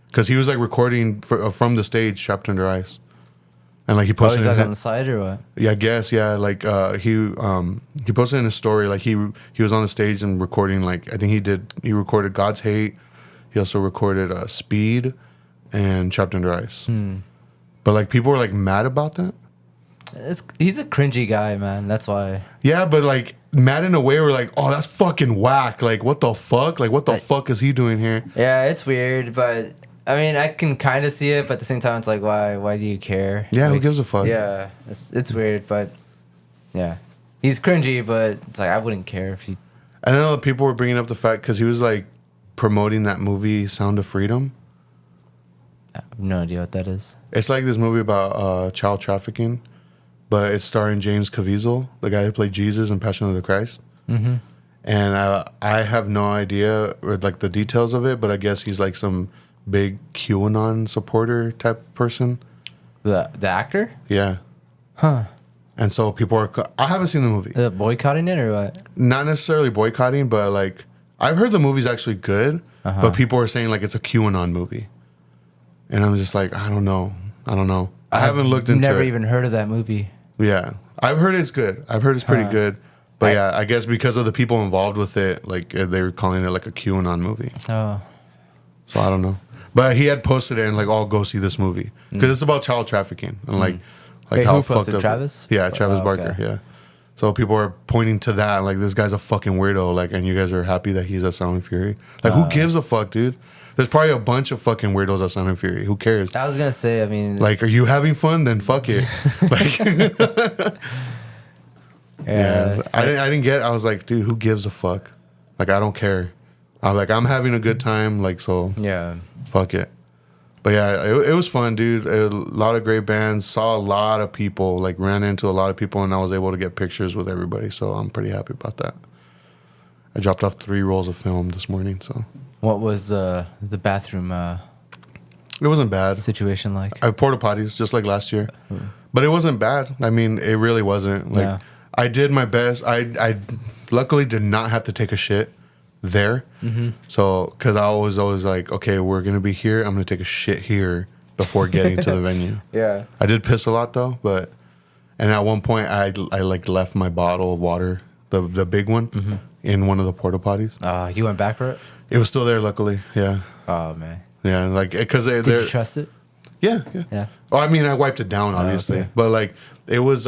Because he was like recording from the stage, Trapped Under Ice. And like he posted, he's like on the side or what? Yeah, I guess. Yeah, like he posted in his story like he was on the stage and recording, like I think he recorded God's Hate. He also recorded Speed and Trapped Under Ice. But like people were like mad about that. He's a cringy guy, man. That's why. Yeah, but like mad in a way where like, oh, that's fucking whack. Like what the fuck? Like what the fuck is he doing here? Yeah, it's weird, but. I mean, I can kind of see it, but at the same time, it's like, why do you care? Yeah, like, who gives a fuck? Yeah, it's weird, but yeah. He's cringy, but it's like, I wouldn't care if he... And then people were bringing up the fact, because he was like promoting that movie, Sound of Freedom. I have no idea what that is. It's like this movie about child trafficking, but it's starring James Caviezel, the guy who played Jesus in Passion of the Christ. And I have no idea like the details of it, but I guess he's like some big QAnon supporter type person. The actor? Yeah. Huh. And so people are... I haven't seen the movie. Is it boycotting it or what? Not necessarily boycotting, but like... I've heard the movie's actually good, but people are saying like it's a QAnon movie. And I'm just like, I don't know. I haven't looked into it. Never even heard of that movie. Yeah. I've heard it's good. I've heard it's pretty good. But yeah, I guess because of the people involved with it, like they were calling it like a QAnon movie. Oh. So I don't know. But he had posted it and like, oh, go see this movie. Because it's about child trafficking. And like Wait, how who fucked posted, up. Travis? Yeah, Travis Barker, okay. yeah. So people are pointing to that. Like, this guy's a fucking weirdo. Like, and you guys are happy that he's at Sound and Fury. Like, who gives a fuck, dude? There's probably a bunch of fucking weirdos at Sound and Fury. Who cares? I was going to say, I mean... Like, are you having fun? Then fuck it. Like... Yeah, I didn't get it. I was like, dude, who gives a fuck? Like, I don't care. I'm having a good time. Like, so yeah, fuck it. But yeah, it was fun, dude. A lot of great bands. Saw a lot of people. Like, ran into a lot of people, and I was able to get pictures with everybody. So I'm pretty happy about that. I dropped off 3 rolls of film this morning. So what was the bathroom? It wasn't bad. Situation like? I porta potties just like last year, but it wasn't bad. I mean, it really wasn't. Like, I did my best. I luckily did not have to take a shit there. So, because I was always like, okay, we're gonna be here. I'm gonna take a shit here before getting to the venue. Yeah. I did piss a lot though, and at one point I like left my bottle of water, the big one, in one of the porta potties. You went back for it? It was still there, luckily. Yeah. Oh man. Yeah, like because did you trust it? Yeah. Well, I mean, I wiped it down obviously, okay. but like it was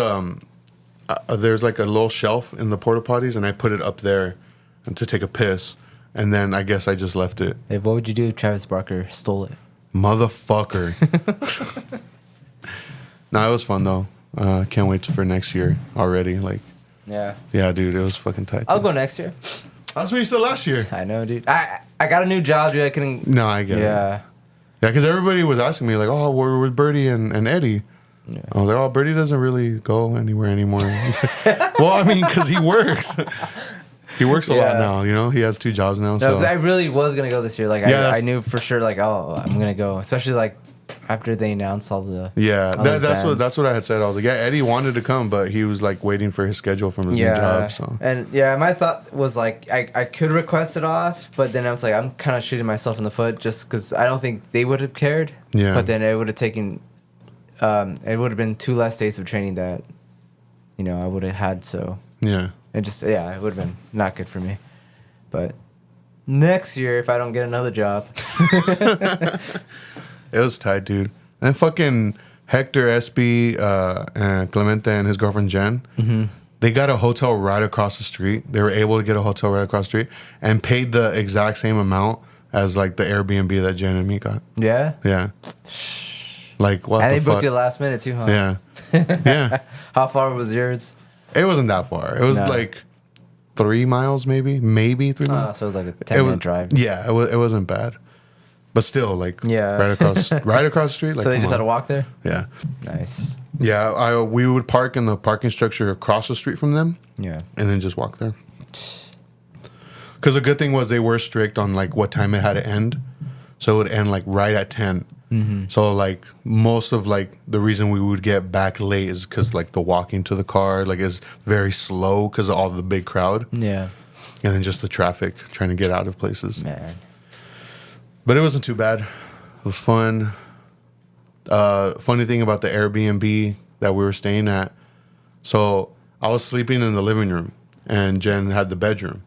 there's like a little shelf in the porta potties, and I put it up there to take a piss, and then I guess I just left it. Hey, what would you do if Travis Barker stole it? Motherfucker. No, it was fun though. Can't wait for next year already. Like, yeah, dude, it was fucking tight. I'll go next year. That's what you said last year. I know, dude. I got a new job, dude. I couldn't. No, I get it. Yeah, because everybody was asking me like, oh, we're with Birdie and Eddie. Yeah. I was like, oh, Birdie doesn't really go anywhere anymore. Well, I mean, because he works. He works a lot now, you know? He has 2 jobs now. No, so I really was going to go this year. Like, I knew for sure, like, oh, I'm going to go. Especially, like, after they announced all the Yeah, all those that's bands. what I had said. I was like, yeah, Eddie wanted to come, but he was like waiting for his schedule from his new job. So And my thought was like I could request it off, but then I was like I'm kind of shooting myself in the foot just because I don't think they would have cared. Yeah. But then it would have taken, it would have been 2 less days of training that, I would have had. So yeah, it just it would have been not good for me. But next year, if I don't get another job, it was tight, dude. And fucking Hector, SB, and Clemente and his girlfriend Jen, they got a hotel right across the street. They were able to get a hotel right across the street and paid the exact same amount as like the Airbnb that Jen and me got. yeah. Yeah. Like what And the they fuck? booked it last minute too, huh? Yeah. Yeah. How far was yours? It wasn't that far. It was No. like 3 miles, maybe 3 Oh, miles. so it was like a It 10-minute was- drive. Yeah, it wasn't bad, but still, like, Yeah. right across the street. Like, So they come just had on. to walk there? Yeah, Nice. yeah. We would park in the parking structure across the street from them, Yeah. and then just walk there. Because the good thing was they were strict on like what time it had to end, so it would end like right at 10. So like most of like the reason we would get back late is because like the walking to the car like is very slow because of all the big crowd. Yeah. And then just the traffic trying to get out of places. Man. But it wasn't too bad. It was fun. Funny thing about the Airbnb that we were staying at. So I was sleeping in the living room and Jen had the bedroom.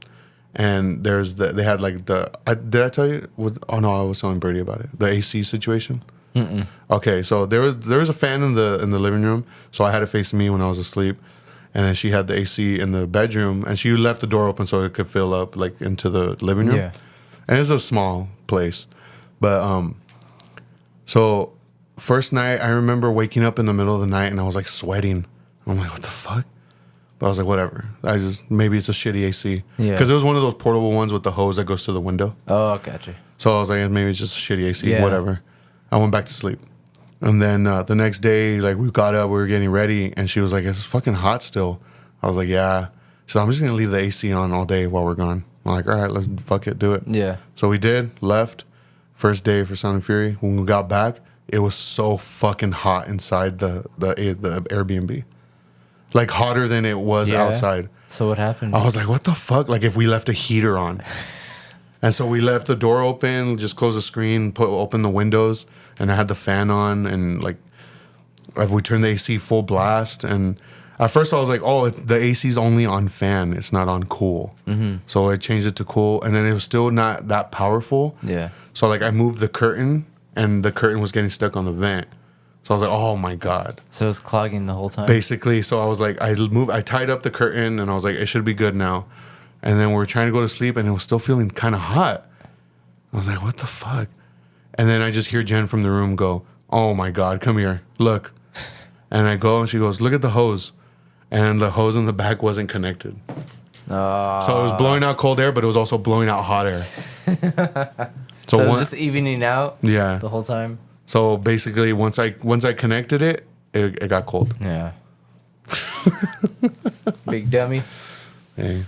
And they had like did I tell you? Oh no, I was telling Brady about it. The AC situation. Okay, so there was a fan in the living room, so I had it facing me when I was asleep. And then she had the AC in the bedroom, and she left the door open so it could fill up like into the living room. Yeah. And it's a small place, but so first night I remember waking up in the middle of the night and I was like sweating. I'm like, what the fuck? But I was like, whatever. Maybe it's a shitty AC. Yeah. Because it was one of those portable ones with the hose that goes to the window. Oh, gotcha. So I was like, maybe it's just a shitty AC. Yeah. Whatever. I went back to sleep. And then the next day, like we got up, we were getting ready, and she was like, "It's fucking hot still." I was like, "Yeah." So I'm just gonna leave the AC on all day while we're gone. I'm like, "All right, let's fuck it, do it." Yeah. So we did. Left. First day for Sound and Fury. When we got back, it was so fucking hot inside the Airbnb, like hotter than it was Yeah. outside. So what happened? I was like, "What the fuck?" Like if we left a heater on. And so we left the door open, just closed the screen, open the windows, and I had the fan on, and like we turned the AC full blast. And at first I was like, "Oh, the AC's only on fan; it's not on cool." So I changed it to cool, and then it was still not that powerful. Yeah. So like I moved the curtain, and the curtain was getting stuck on the vent. So I was like, "Oh my god!" So it was clogging the whole time? Basically, so I was like, I tied up the curtain, and I was like, it should be good now. And then we were trying to go to sleep, and it was still feeling kind of hot. I was like, what the fuck? And then I just hear Jen from the room go, "Oh my God, come here, look." And I go, and she goes, "Look at the hose." And the hose in the back wasn't connected. So it was blowing out cold air, but it was also blowing out hot air. So it was just evening out yeah. the whole time? So basically, once I connected it, it got cold. Yeah. Big dummy. Hey.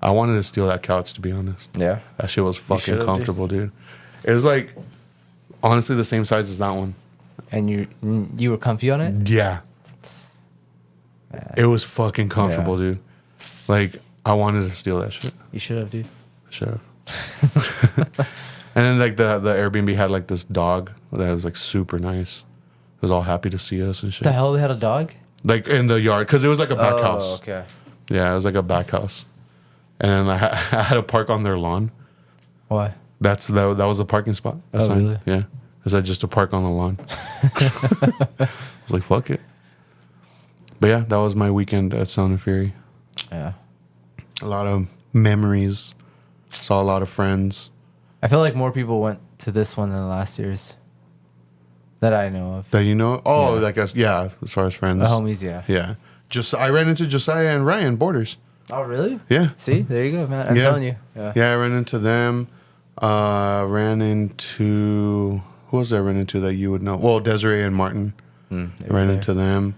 I wanted to steal that couch, to be honest. Yeah. That shit was fucking should've, comfortable, dude. It was like, honestly, the same size as that one. And you were comfy on it? Yeah. It was fucking comfortable, dude. Like, I wanted to steal that shit. You should have, dude. Should have. And then, like, the Airbnb had, like, this dog that was, like, super nice. It was all happy to see us and shit. The hell, they had a dog? Like, in the yard. Because it was, like, a back house. Oh, okay. Yeah, it was, like, a back house. And I had to park on their lawn. Why? That was a parking spot. Oh, really? Yeah. Is that just to park on the lawn? I was like, fuck it. But yeah, that was my weekend at Sound and Fury. Yeah. A lot of memories. Saw a lot of friends. I feel like more people went to this one than last year's. That I know of. That you know? Oh, Yeah. I guess, yeah, as far as friends. The homies, yeah. Yeah. I ran into Josiah and Ryan Borders. Oh, really? Yeah. See? There you go, man. I'm Yeah. telling you. Yeah. Yeah, I ran into them. Ran into... Who else did I run into that you would know? Well, Desiree and Martin. They I were ran there. into them.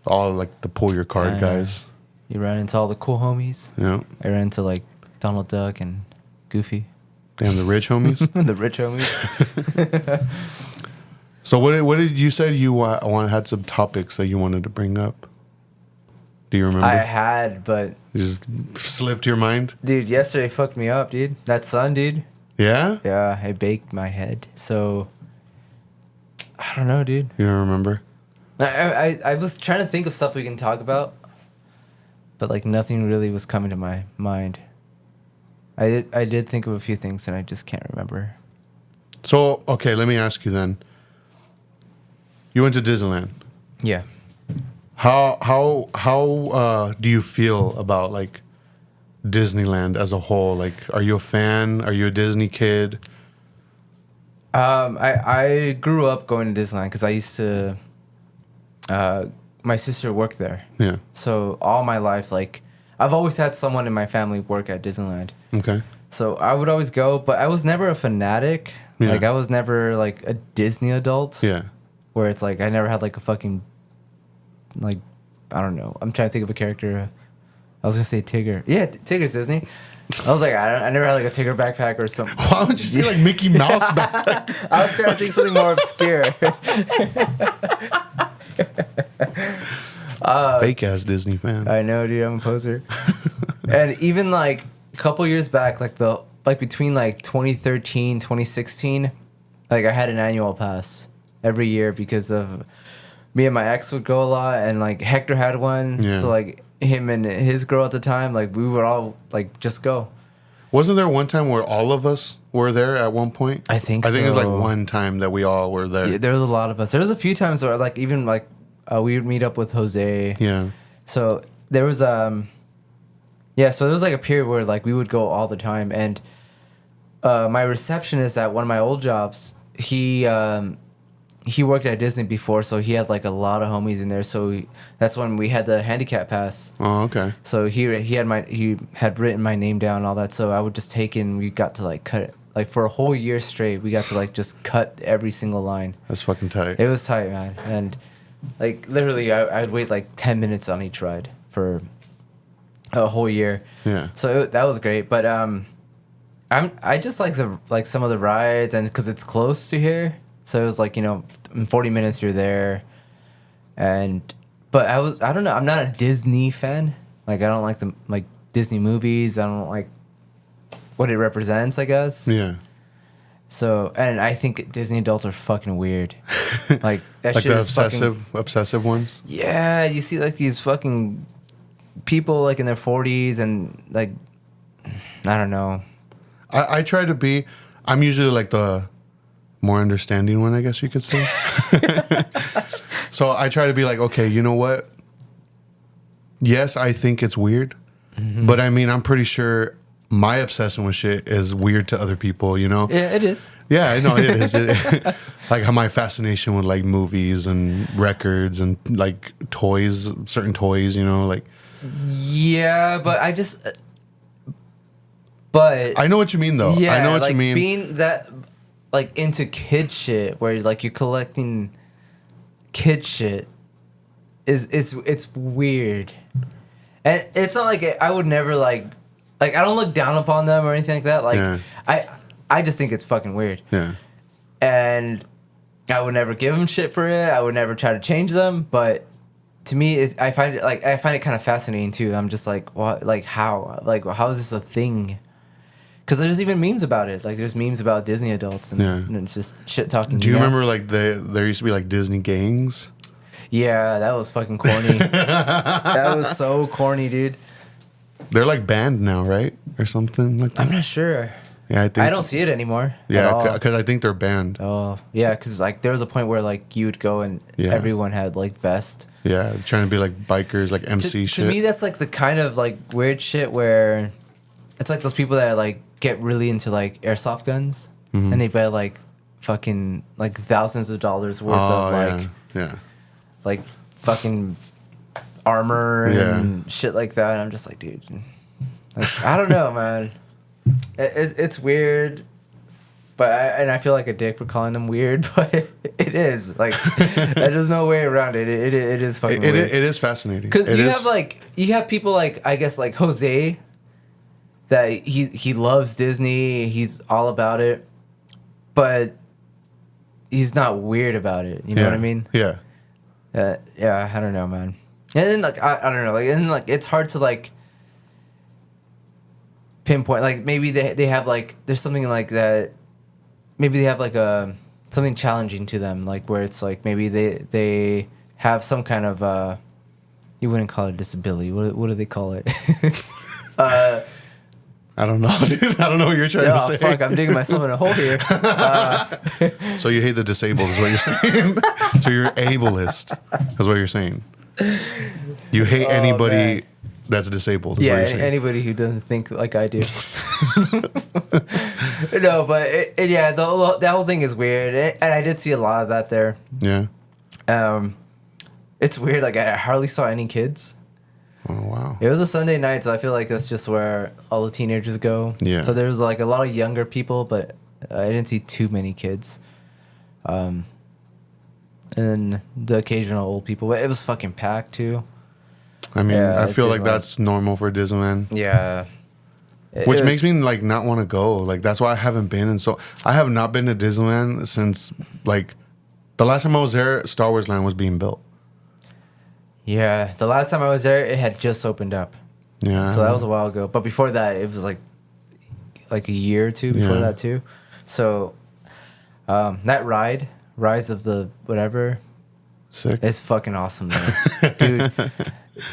All like the pull your card Yeah. guys. You ran into all the cool homies. Yeah. I ran into like Donald Duck and Goofy. Damn, the rich homies. The rich homies. So what did you say you had some topics that you wanted to bring up? Do you remember? I had, but It just slipped your mind? dude, yesterday fucked me up, dude. That sun, dude. Yeah? Yeah, it baked my head. So I don't know, dude. You don't remember? I was trying to think of stuff we can talk about, but like nothing really was coming to my mind. I did think of a few things and I just can't remember. So, okay, let me ask you then. You went to Disneyland. Yeah. How do you feel about like Disneyland as a whole? Like, are you a fan? Are you a Disney kid? I grew up going to Disneyland because I used to. My sister worked there. Yeah. So all my life, like, I've always had someone in my family work at Disneyland. Okay. So I would always go, but I was never a fanatic. Yeah. Like, I was never like a Disney adult. Yeah. Where it's like I never had like a fucking, like, I don't know. I'm trying to think of a character. I was gonna say Tigger. Yeah, Tigger's Disney. I was like, I never had like a Tigger backpack or something. Why would you say like Mickey Mouse backpack? I was trying to think something more obscure. Fake ass Disney fan. I know, dude. I'm a poser. And even like a couple years back, like between like 2013, 2016, like I had an annual pass every year because of me and my ex would go a lot, and like Hector had one. Yeah. So like him and his girl at the time, like we would all like just go. Wasn't there one time where all of us were there at one point? I think it was like so. one time that we all were there. Yeah, there was a lot of us. There was a few times where like even like we would meet up with Jose. Yeah. So there was so there was like a period where like we would go all the time, and my receptionist at one of my old jobs, he worked at Disney before, so he had like a lot of homies in there. So that's when we had the handicap pass. Oh, okay. So he had written my name down and all that. So I would just take in. We got to like cut it like for a whole year straight. We got to like just cut every single line. That's fucking tight. It was tight, man. And like literally, I'd wait like 10 minutes on each ride for a whole year. Yeah. So that was great. But I just like some of the rides, and because it's close to here. So it was like, in 40 minutes you're there. But I don't know, I'm not a Disney fan. Like I don't like the like Disney movies. I don't like what it represents, I guess. Yeah. So, and I think Disney adults are fucking weird. Like that Like shit the is fucking, obsessive ones? yeah, you see like these fucking people like in their 40s and like I don't know. I try to be, I'm usually like the more understanding one, I guess you could say. So I try to be like, okay, you know what? Yes, I think it's weird, but I mean, I'm pretty sure my obsession with shit is weird to other people, you know? Yeah, it is. Yeah, I know it is. Like how my fascination with like movies and records and like toys, certain toys, you know, like. Yeah, but but I know what you mean though. yeah, I know what like you mean. being that like into kid shit where like you're collecting kid shit it's weird. And it's not like I would never like I don't look down upon them or anything like that. Like Yeah. I just think it's fucking weird. Yeah. And I would never give them shit for it. I would never try to change them, but to me, I find it kind of fascinating too. I'm just like, what? Like how? Like how is this a thing? Because there's even memes about it. Like there's memes about Disney adults, and it's just shit talking. Do you remember like there used to be like Disney gangs? Yeah, that was fucking corny. That was so corny, dude. They're like banned now, right, or something like that. I'm not sure. Yeah, I think I don't see it anymore. Yeah, because I think they're banned. Oh, yeah, because like there was a point where like you would go and everyone had like vest. Yeah, trying to be like bikers, like MC shit. To me, that's like the kind of like weird shit where it's like those people that like get really into like airsoft guns and they buy like fucking like thousands of dollars worth of like like fucking armor and shit like that. And I'm just like, dude, like, I don't know, man. It's weird, but I feel like a dick for calling them weird, but it is like there's no way around it. It is fucking weird. It is fascinating. Because you have people like I guess like Jose, that he loves Disney. He's all about it, but he's not weird about it. You know what I mean? Yeah. Yeah, I don't know, man. And then like I don't know, like and like it's hard to like pinpoint. Like maybe they have like there's something like that. Maybe they have like a something challenging to them, like where it's like maybe they have some kind of you wouldn't call it a disability. What do they call it? I don't know, dude. I don't know what you're trying to say. Fuck, I'm digging myself in a hole here. So you hate the disabled is what you're saying. So you're ableist is what you're saying. You hate anybody man. that's disabled is Yeah, what you're saying. anybody who doesn't think like I do. No, but yeah, that whole thing is weird, and I did see a lot of that there. Yeah. It's weird. Like I hardly saw any kids. Oh wow. It was a Sunday night, so I feel like that's just where all the teenagers go. Yeah. So there's like a lot of younger people, but I didn't see too many kids. And the occasional old people, but it was fucking packed too. I mean, Yeah, I it's feel just like that's normal for Disneyland. Yeah. Which makes me like not want to go. Like that's why I haven't been. And so I have not been to Disneyland since like the last time I was there, Star Wars Land was being built. Yeah, the last time I was there, it had just opened up. Yeah. So that was a while ago. But before that, it was like a year or two before that too. So that ride, Rise of the whatever, Sick. it's fucking awesome, man. Dude.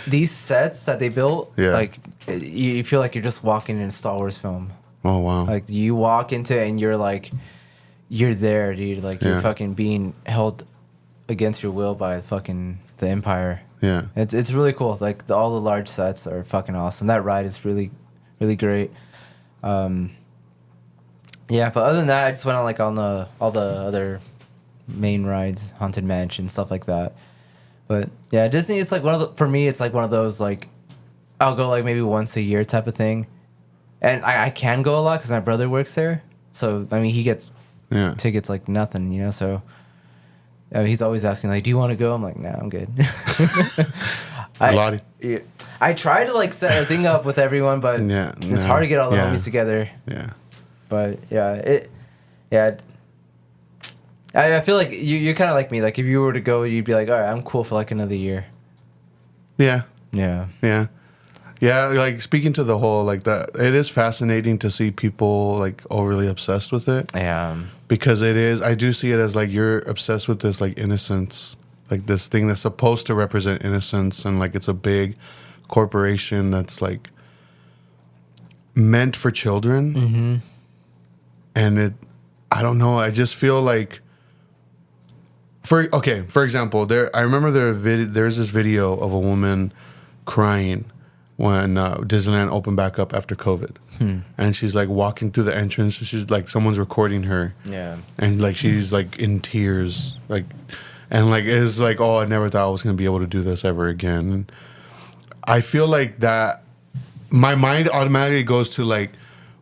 These sets that they built, like you feel like you're just walking in a Star Wars film. Oh wow. Like you walk into it and you're like, you're there, dude. Like you're fucking being held against your will by fucking the Empire. Yeah. It's really cool. Like all the large sets are fucking awesome. That ride is really, really great. Yeah, but other than that, I just went on like on all the other main rides, Haunted Mansion, stuff like that. But yeah, Disney is like for me, it's like one of those like, I'll go like maybe once a year type of thing. And I can go a lot because my brother works there. So, I mean, he gets tickets like nothing, you know? So he's always asking like, do you want to go? I'm like, nah, I'm good. I try to like set a thing up with everyone, but it's hard to get all the homies together. Yeah. But I feel like you're kind of like me. Like if you were to go, you'd be like, all right, I'm cool for like another year. Yeah. Yeah. Yeah. Yeah. Like speaking to the whole, like that, it is fascinating to see people like overly obsessed with it. Yeah. Because it is, I do see it as like you're obsessed with this like innocence, like this thing that's supposed to represent innocence. And like it's a big corporation that's like meant for children. Mm-hmm. And I don't know. I just feel like, for example, I remember there's this video of a woman crying when Disneyland opened back up after COVID, and she's like walking through the entrance. She's like someone's recording her, and like she's like in tears, like, and like it's like, oh, I never thought I was gonna be able to do this ever again. And I feel like that my mind automatically goes to like,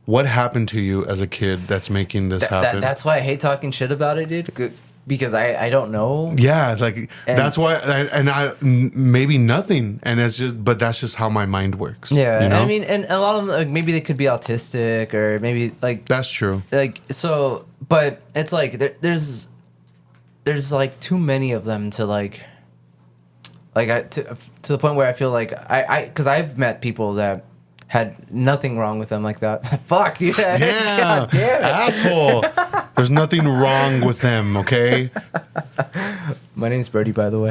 what happened to you as a kid that's making this happen? That's why I hate talking shit about it, dude. Because I don't know. Yeah, like that's why, and I maybe nothing, and it's just, but that's just how my mind works. Yeah, you know? I mean, and a lot of them, like, maybe they could be autistic, or maybe like that's true. Like so, but it's like there's like too many of them to like to the point where I feel like because I've met people that had nothing wrong with them like that. Fuck, dude. Damn, God damn it. asshole. There's nothing wrong with them, okay? My name's Birdie, by the way.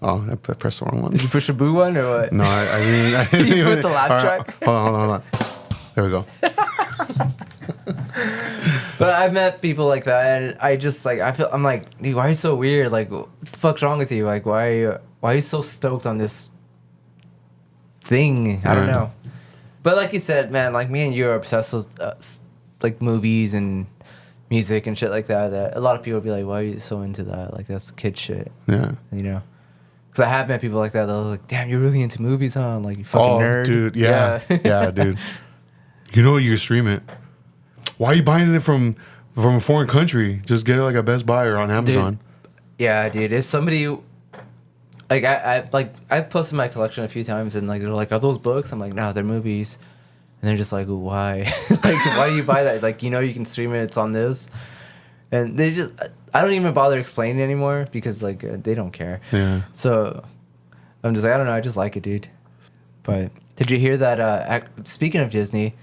Oh, I pressed the wrong one. Did you push a boo one or what? No, I didn't. You put the laugh track? Hold on. There we go. But I've met people like that, and I just like I'm like, dude, why are you so weird? Like, what the fuck's wrong with you? Like, why are you so stoked on this thing? I don't know. But like you said, man, like me and you are obsessed with like movies and music and shit like that. That a lot of people would be like, why are you so into that? Like that's kid shit. Yeah. You know. Because I have met people like that. They're like, damn, you're really into movies, huh? Like you fucking nerd. Dude, yeah, yeah, dude. You know you stream it. Why are you buying it from a foreign country? Just get it like a Best Buy or on Amazon. Dude, yeah, dude. If somebody, Like I've posted my collection a few times, and like they're like, "Are those books?" I'm like, "No, they're movies," and they're just like, "Why? Like, why do you buy that? Like, you can stream it. It's on this." And they just, I don't even bother explaining anymore because like they don't care. Yeah. So I'm just like, I don't know, I just like it, dude. But did you hear that? Speaking of Disney,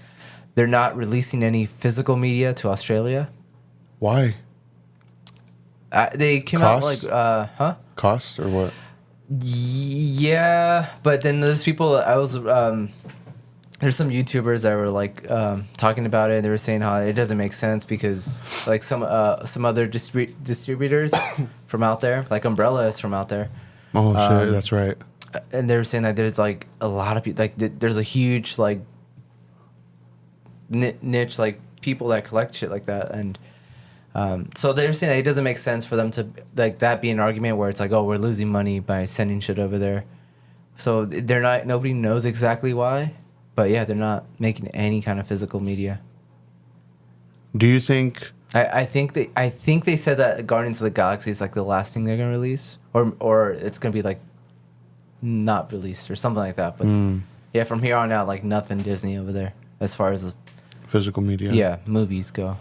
they're not releasing any physical media to Australia. Why? They came out like, Cost or what? Yeah, but then there's people. There's some YouTubers that were like talking about it. They were saying how it doesn't make sense because like some other distributors from out there, like Umbrella is from out there. Oh shit, that's right. And they were saying that there's like a lot of people, like there's a huge like niche like people that collect shit like that, and so they're saying that it doesn't make sense for them to like that be an argument where it's like, oh, we're losing money by sending shit over there. So they're not. Nobody knows exactly why, but yeah, they're not making any kind of physical media. Do you think? I think they said that Guardians of the Galaxy is like the last thing they're gonna release, or it's gonna be like not released or something like that. But yeah, from here on out, like nothing Disney over there as far as Physical media. Yeah, movies go.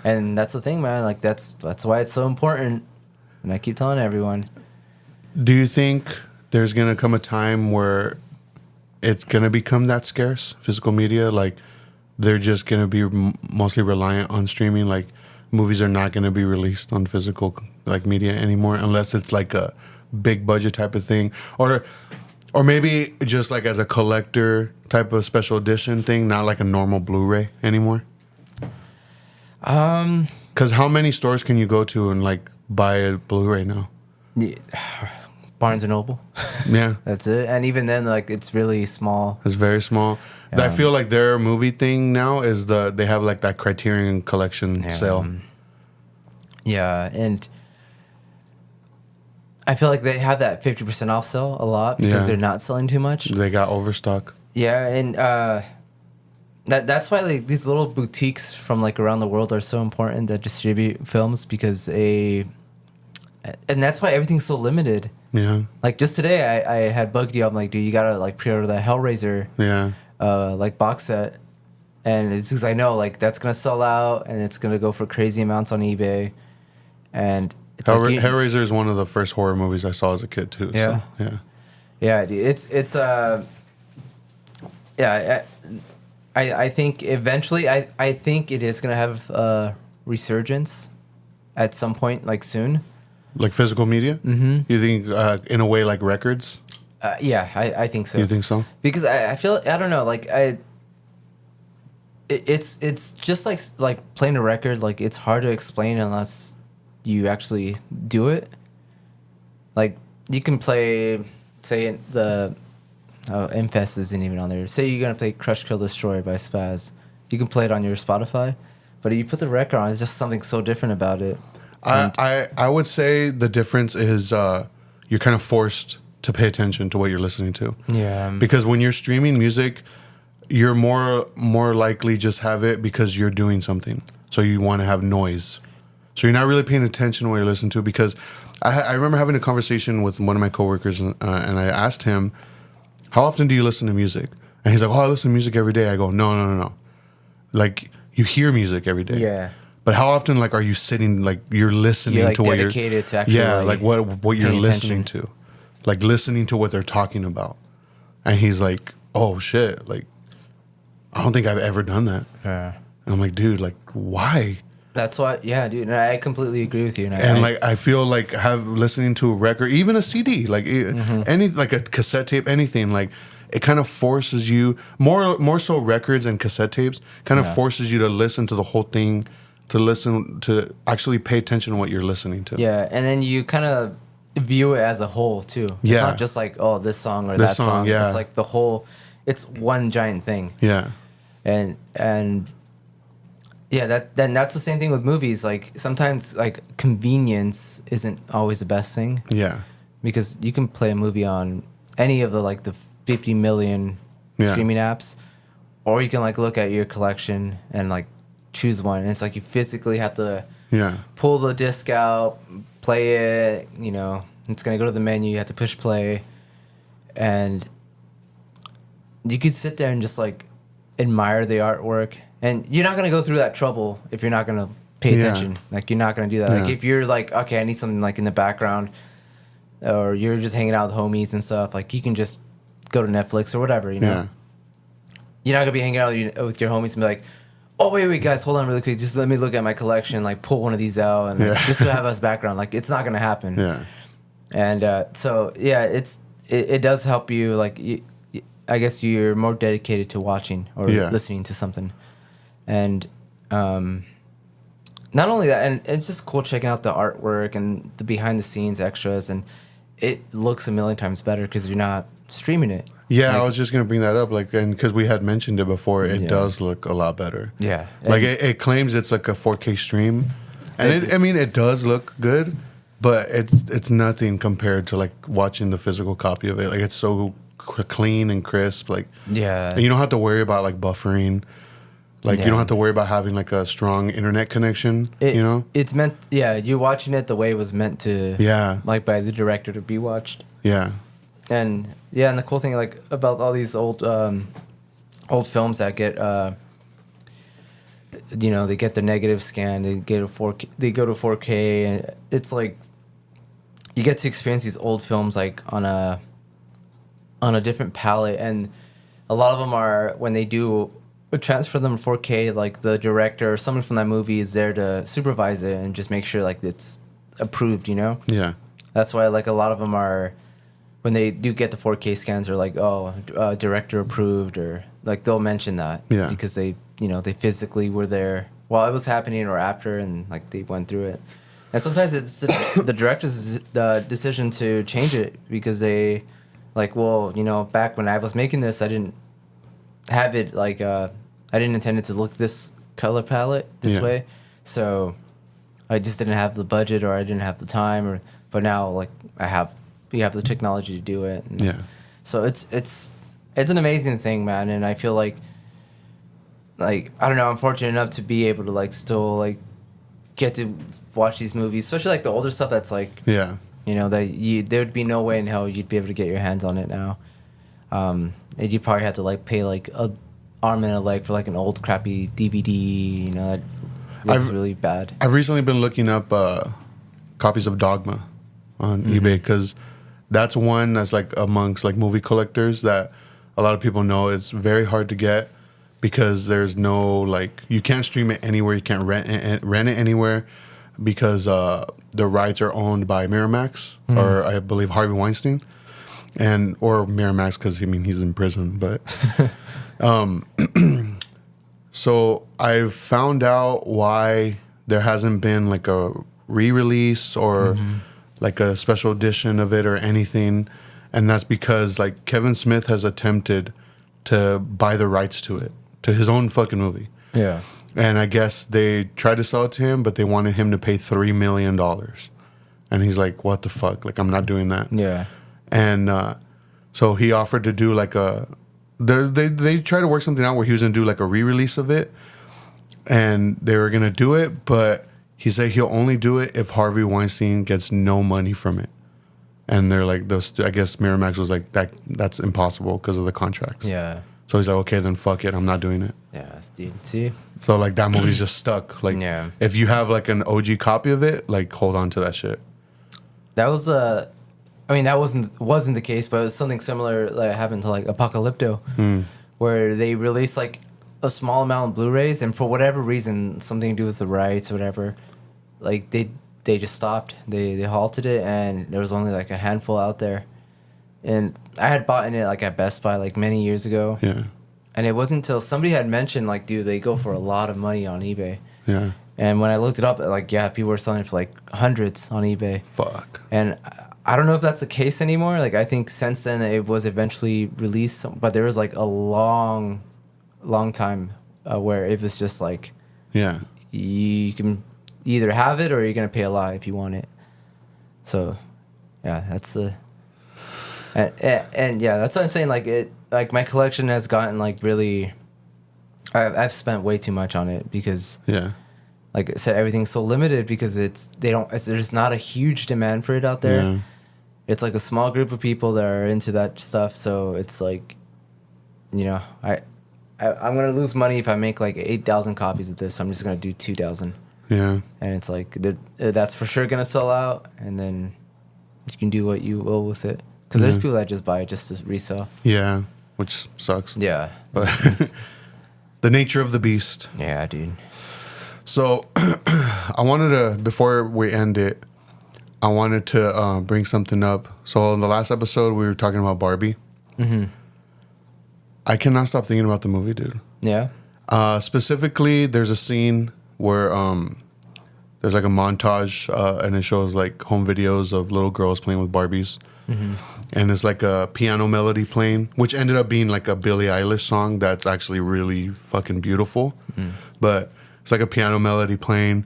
And that's the thing, man. Like that's why it's so important. And I keep telling everyone. Do you think there's gonna come a time where it's gonna become that scarce, physical media? Like they're just gonna be mostly reliant on streaming. Like movies are not gonna be released on physical like media anymore, unless it's like a big budget type of thing, or maybe just like as a collector type of special edition thing, not like a normal Blu-ray anymore. Because how many stores can you go to and like buy a Blu-ray now? Yeah. Barnes and Noble. Yeah, That's it. And even then, like it's really small. it's very small. I feel like their movie thing now is they have like that Criterion Collection sale. Yeah, and I feel like they have that 50% off sale a lot because they're not selling too much. They got overstock. Yeah, and that's why like these little boutiques from like around the world are so important that distribute films because and that's why everything's so limited. Yeah. Like just today, I had bugged you. I'm like, dude, you gotta like pre-order the Hellraiser. Yeah. Like box set, and it's because I know like that's gonna sell out and it's gonna go for crazy amounts on eBay, and it's Hellraiser is one of the first horror movies I saw as a kid too. Yeah. So, yeah. Yeah, dude, it's yeah. I think eventually I think it is gonna have a resurgence at some point like soon. Like physical media? Mm-hmm. You think in a way like records? Yeah, I think so. You think so? Because I feel I don't know like it's just like playing a record, like it's hard to explain unless you actually do it. Like you can play, say the Infest isn't even on there. Say you're gonna play Crush Kill Destroy by Spaz. You can play it on your Spotify, but if you put the record on, it's just something so different about it. I would say the difference is you're kind of forced to pay attention to what you're listening to. Yeah. Because when you're streaming music, you're more likely just have it because you're doing something. So you want to have noise. So you're not really paying attention to what you're listening to. Because I remember having a conversation with one of my coworkers, and I asked him, "How often do you listen to music?" And he's like, "Oh, I listen to music every day." I go, "No. Like you hear music every day." Yeah. But how often, like, are you sitting, like, you're listening like to what you're... dedicated to actually, like what you're listening to. Like, listening to what they're talking about. And he's like, oh, shit. Like, I don't think I've ever done that. Yeah. And I'm like, dude, like, why? That's why, yeah, dude. And I completely agree with you. And I feel like listening to a record, even a CD, like, any, like a cassette tape, anything, like... It kind of forces you, more so records and cassette tapes, kind of forces you to listen to the whole thing, to actually pay attention to what you're listening to. Yeah, and then you kind of view it as a whole, too. It's not just like, oh, this song or that song. Yeah. It's like the whole, it's one giant thing. Yeah. And yeah, that's the same thing with movies. Like, sometimes, like, convenience isn't always the best thing. Yeah. Because you can play a movie on any of the 50 million streaming apps, or you can like look at your collection and like choose one, and it's like you physically have to pull the disc out, play it, It's gonna go to the menu. You have to push play, and you could sit there and just like admire the artwork. And you're not gonna go through that trouble if you're not gonna pay attention. Like you're not gonna do that. Like if you're like, okay, I need something like in the background, or you're just hanging out with homies and stuff. Like you can just go to Netflix or whatever. You know, you're not gonna be hanging out with your homies and be like, oh wait guys, hold on really quick. Just let me look at my collection. Like pull one of these out and like, just to have us background. Like it's not gonna happen. Yeah. And so yeah, it does help you. Like I guess you're more dedicated to watching or listening to something. And not only that, and it's just cool checking out the artwork and the behind the scenes extras, and it looks a million times better because you're not streaming it. Yeah, like, I was just gonna bring that up, like, and because we had mentioned it before, it does look a lot better. Yeah, like it claims it's like a 4K stream, and I mean it does look good, but it's nothing compared to like watching the physical copy of it. Like it's so clean and crisp, like and you don't have to worry about like buffering. Like, you don't have to worry about having, like, a strong internet connection, you know? It's meant, you're watching it the way it was meant to, like, by the director to be watched. Yeah. And, and the cool thing, like, about all these old films that get, you know, they get the negative scan, they go to 4K, and it's, like, you get to experience these old films, like, on a different palette, and a lot of them are, when they do transfer them to 4K, like the director or someone from that movie is there to supervise it and just make sure like it's approved, you know? Yeah. That's why like a lot of them are, when they do get the 4K scans, are like, oh, director approved, or like they'll mention that because they, you know, they physically were there while it was happening or after, and like they went through it. And sometimes it's the director's decision to change it because they like, well, you know, back when I was making this, I didn't have it like I didn't intend it to look this color palette this way, so I just didn't have the budget or I didn't have the time, but now like we have the technology to do it. And so it's an amazing thing, man, and I feel like I don't know, I'm fortunate enough to be able to like still like get to watch these movies, especially like the older stuff that's like you know that there would be no way in hell you'd be able to get your hands on it now. And you probably have to like pay like a arm and a leg for like an old crappy DVD, you know, that looks really bad. I've recently been looking up copies of Dogma on eBay, because that's one that's like amongst like movie collectors that a lot of people know it's very hard to get, because there's no like, you can't stream it anywhere, you can't rent it anywhere, because the rights are owned by Miramax or I believe Harvey Weinstein. Or Miramax, because I mean he's in prison, but so I've found out why there hasn't been like a re-release or like a special edition of it or anything, and that's because like Kevin Smith has attempted to buy the rights to it, to his own fucking movie. Yeah, and I guess they tried to sell it to him, but they wanted him to pay $3 million, and he's like, "What the fuck? Like, I'm not doing that." Yeah. And so he offered to do like they tried to work something out where he was going to do like a re-release of it, and they were going to do it, but he said he'll only do it if Harvey Weinstein gets no money from it. And they're like, I guess Miramax was like, that's impossible because of the contracts. Yeah. So he's like, okay, then fuck it, I'm not doing it. Yeah, dude. See? So like that movie's just stuck. Like, if you have like an OG copy of it, like hold on to that shit. That was I mean, that wasn't the case, but it was something similar that happened to like Apocalypto, where they released like a small amount of Blu-rays, and for whatever reason, something to do with the rights or whatever, like they just stopped. They halted it, and there was only like a handful out there. And I had bought in it like at Best Buy like many years ago. Yeah. And it wasn't until somebody had mentioned like, dude, they go for a lot of money on eBay. Yeah. And when I looked it up, like, people were selling it for like hundreds on eBay. Fuck. And I don't know if that's the case anymore. Like, I think since then it was eventually released, but there was like a long time where it was just like, you can either have it or you're gonna pay a lot if you want it. So, yeah, that's the, and yeah, that's what I'm saying. Like like my collection has gotten like really, I've spent way too much on it because like I said, everything's so limited because there's not a huge demand for it out there. Yeah. it's like a small group of people that are into that stuff. So it's like, you know, I'm gonna lose money if I make like 8,000 copies of this. So I'm just gonna do 2,000. Yeah. And it's like that's for sure gonna sell out, and then you can do what you will with it. Because there's people that just buy it just to resell. Yeah, which sucks. Yeah. But the nature of the beast. Yeah, dude. So I wanted to, before we end it, I wanted to bring something up. So in the last episode, we were talking about Barbie. Mm-hmm. I cannot stop thinking about the movie, dude. Yeah. Specifically, there's a scene where there's like a montage, and it shows like home videos of little girls playing with Barbies. Mm-hmm. And it's like a piano melody playing, which ended up being like a Billie Eilish song that's actually really fucking beautiful. Mm. But it's like a piano melody playing,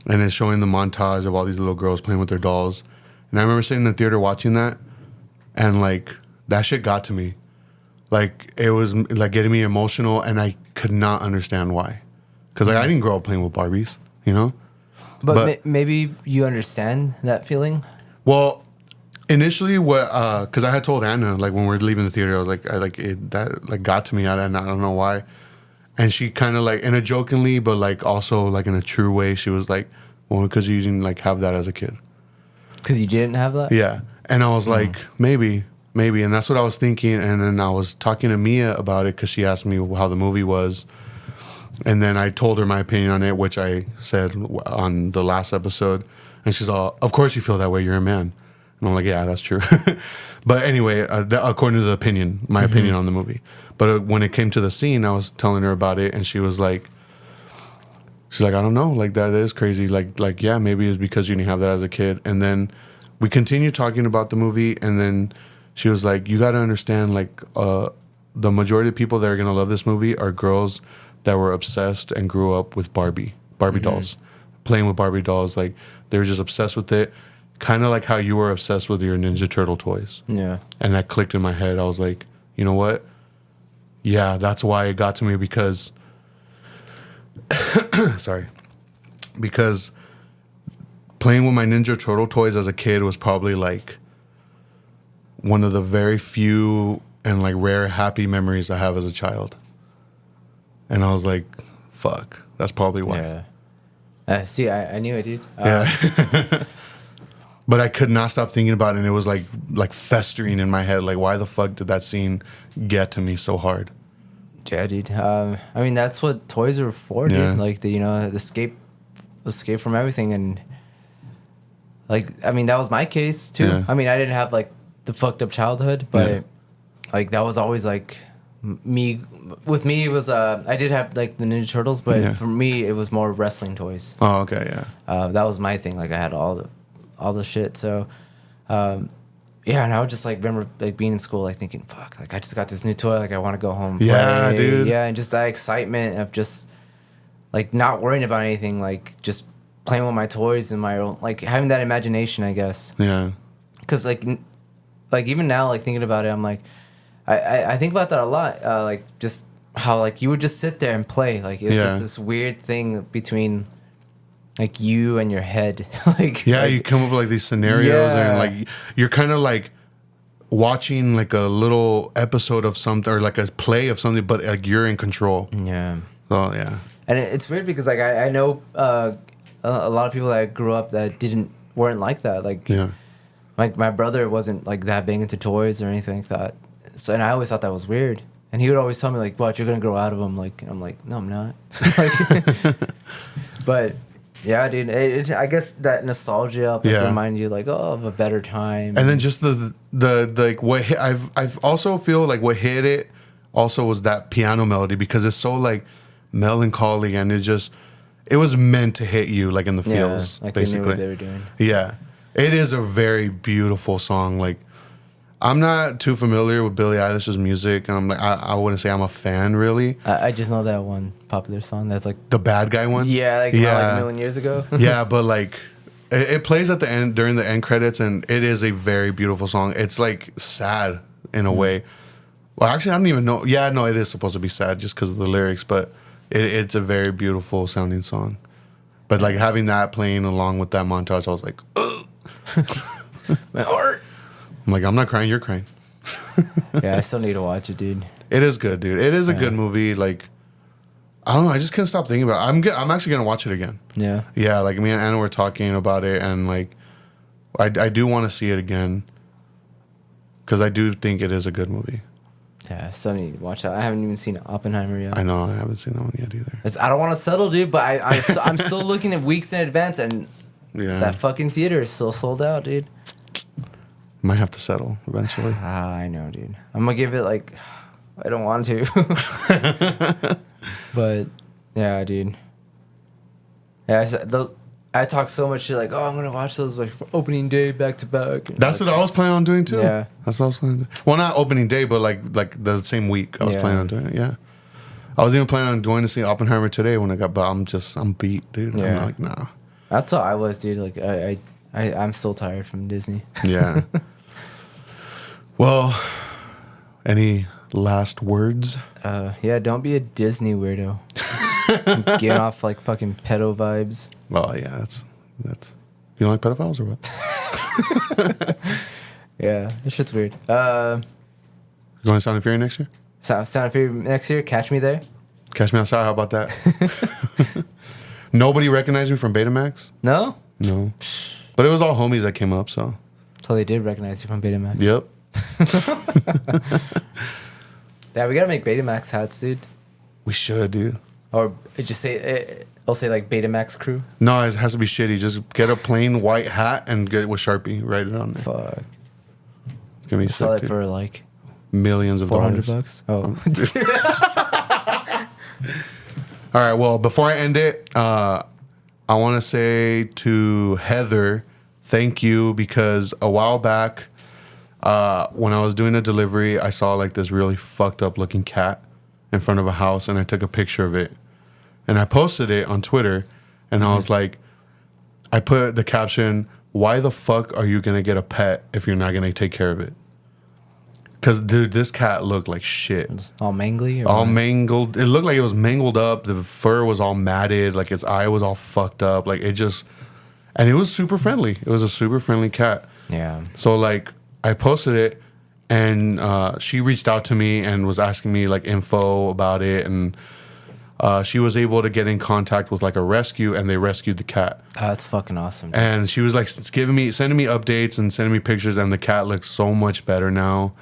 and it's showing the montage of all these little girls playing with their dolls. And I remember sitting in the theater watching that, and like that shit got to me. Like it was like getting me emotional, and I could not understand why. Because like I didn't grow up playing with Barbies, you know? But maybe you understand that feeling? Well, initially, because I had told Anna, like when we were leaving the theater, I was like, that like got to me, and I don't know why. And she kind of like, in a jokingly, but like also like in a true way, she was like, well, because you didn't like have that as a kid. Because you didn't have that? Yeah. And I was like, maybe. And that's what I was thinking. And then I was talking to Mia about it because she asked me how the movie was. And then I told her my opinion on it, which I said on the last episode. And she's all, of course you feel that way. You're a man. And I'm like, yeah, that's true. But anyway, according to the opinion, my opinion on the movie. But when it came to the scene, I was telling her about it, and she was like, I don't know, like that is crazy. Like yeah, maybe it's because you didn't have that as a kid. And then we continued talking about the movie, and then she was like, you got to understand, like the majority of people that are gonna love this movie are girls that were obsessed and grew up with Barbie dolls, playing with Barbie dolls. Like they were just obsessed with it, kind of like how you were obsessed with your Ninja Turtle toys. Yeah. And that clicked in my head. I was like, you know what? Yeah, that's why it got to me, because because playing with my Ninja Turtle toys as a kid was probably like one of the very few and like rare happy memories I have as a child. And I was like, fuck, that's probably why. Yeah. See, I knew it, dude. Yeah. But I could not stop thinking about it, and it was like festering in my head. Like, why the fuck did that scene get to me so hard? Yeah, dude. I mean, that's what toys are for, dude. Yeah. Like, the escape from everything. And, like, I mean, that was my case, too. Yeah. I mean, I didn't have, like, the fucked up childhood, but, like, that was always, like, me. With me, it was, I did have, like, the Ninja Turtles, but for me, it was more wrestling toys. Oh, okay, yeah. That was my thing. Like, I had all the shit. So, yeah, and I would just like remember like being in school, like thinking, fuck, like I just got this new toy, like I want to go home. Yeah, play. Dude. Yeah, and just that excitement of just like not worrying about anything, like just playing with my toys and my own, like having that imagination, I guess. Yeah. Because like even now, like thinking about it, I'm like, I think about that a lot. Like just how like you would just sit there and play. Like it's just this weird thing between like you and your head. Like you come up with like these scenarios and like you're kind of like watching like a little episode of something or like a play of something, but like you're in control. Yeah. So yeah. And it's weird because like I know a lot of people that grew up that weren't like that. Like my brother wasn't like that big into toys or anything like that. So and I always thought that was weird. And he would always tell me like, "But you're gonna grow out of them." Like I'm like, "No, I'm not." Like, but. Yeah, dude. I guess that nostalgia remind you like of a better time. And then just the like what hit, I've also feel like what hit it also was that piano melody, because it's so like melancholy, and it was meant to hit you like in the feels, like basically. They knew what they were doing. Yeah, it is a very beautiful song. Like I'm not too familiar with Billie Eilish's music, and I'm like I wouldn't say I'm a fan really. I just know that one popular song that's like the bad guy one. Yeah, like a million years ago. Yeah, but like it plays at the end during the end credits, and it is a very beautiful song. It's like sad in a way. Well, actually, I don't even know. Yeah, no, it is supposed to be sad just because of the lyrics, but it's a very beautiful sounding song. But like having that playing along with that montage, I was like, ugh. My heart. I'm like, I'm not crying, you're crying. Yeah, I still need to watch it, dude. It is good, dude. It is a good movie. Like, I don't know. I just couldn't stop thinking about it. I'm actually gonna watch it again. Yeah. Yeah, like me and Anna were talking about it, and like, I do want to see it again because I do think it is a good movie. Yeah, I still need to watch that. I haven't even seen Oppenheimer yet. I know I haven't seen that one yet either. I don't want to settle, dude, but I'm still looking at weeks in advance, and that fucking theater is still sold out, dude. Might have to settle eventually. I know, dude. I'm gonna give it like, I don't want to, but yeah, dude. Yeah, I talk so much shit like, oh, I'm gonna watch those like for opening day back to back. That's what I was planning on doing too. Yeah, that's what I was planning. Well, not opening day, but like the same week I was planning on doing it. Yeah, I was even planning on going to see Oppenheimer today when I got, but I'm beat, dude. Yeah. I'm like, nah. That's all I was, dude. Like I'm still tired from Disney. Yeah. Well, any last words? Yeah, don't be a Disney weirdo. Get off like fucking pedo vibes. Well, yeah, that's. You don't like pedophiles or what? Yeah, this shit's weird. You going to Sound and Fury next year? Sound and Fury next year. Catch me there. Catch me outside. How about that? Nobody recognized me from Betamax. No. No, but it was all homies that came up. So they did recognize you from Betamax. Yep. Yeah, we gotta make Betamax hats, dude. We should, dude. Or just say, I'll say like Betamax crew. No, it has to be shitty. Just get a plain white hat and get it with Sharpie. Write it on there. Fuck. It's gonna be Sell sick, it dude. for like millions of dollars. $400. Oh. All right. Well, before I end it, I want to say to Heather, thank you, because a while back, when I was doing a delivery, I saw like this really fucked up looking cat in front of a house, and I took a picture of it, and I posted it on Twitter, and I was like, I put the caption, "Why the fuck are you gonna get a pet if you're not gonna take care of it?" Because dude, this cat looked like shit. All mangly? Or All what? mangled. It looked like it was mangled up. The fur was all matted. Like its eye was all fucked up. Like it just, and it was super friendly. It was a super friendly cat. Yeah. So like I posted it, and she reached out to me and was asking me like info about it, and she was able to get in contact with like a rescue, and they rescued the cat. Oh, that's fucking awesome. And she was like sending me updates and sending me pictures, and the cat looks so much better now.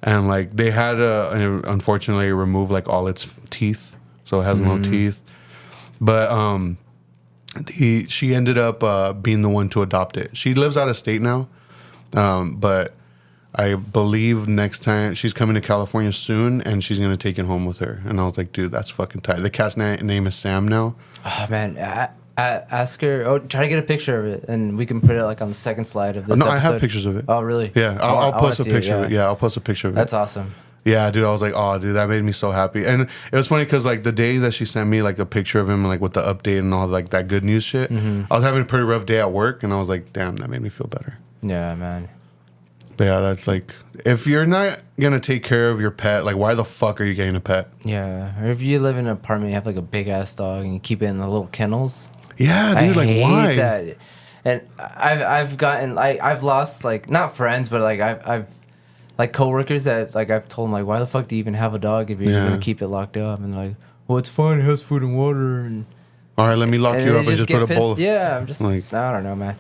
And like they had to unfortunately remove like all its teeth, so it has no teeth. But she ended up being the one to adopt it. She lives out of state now, but I believe next time she's coming to California soon, and she's gonna take it home with her. And I was like, dude, that's fucking tight. The cat's name is Sam now. Oh man, ask her. Oh, try to get a picture of it, and we can put it like on the second slide of this. No, episode. I have pictures of it. Oh really? Yeah, I'll post a picture of it. Yeah, I'll post a picture of it. That's awesome. Yeah, dude, I was like, oh, dude, that made me so happy. And it was funny because like the day that she sent me like a picture of him, like with the update and all like that good news shit, I was having a pretty rough day at work, and I was like, damn, that made me feel better. Yeah, man. But yeah, that's like, if you're not gonna take care of your pet, like, why the fuck are you getting a pet? Yeah, or if you live in an apartment, you have like a big ass dog, and you keep it in the little kennels. Yeah, dude, I like, hate why? that. And I've gotten like I've lost like not friends, but like I've like coworkers that like I've told them like, why the fuck do you even have a dog if you're just gonna keep it locked up? And they're like, well, it's fine, it has food and water. And all right, let me lock you up and just put a pissed. bowl. Yeah, I'm just like, I don't know, man.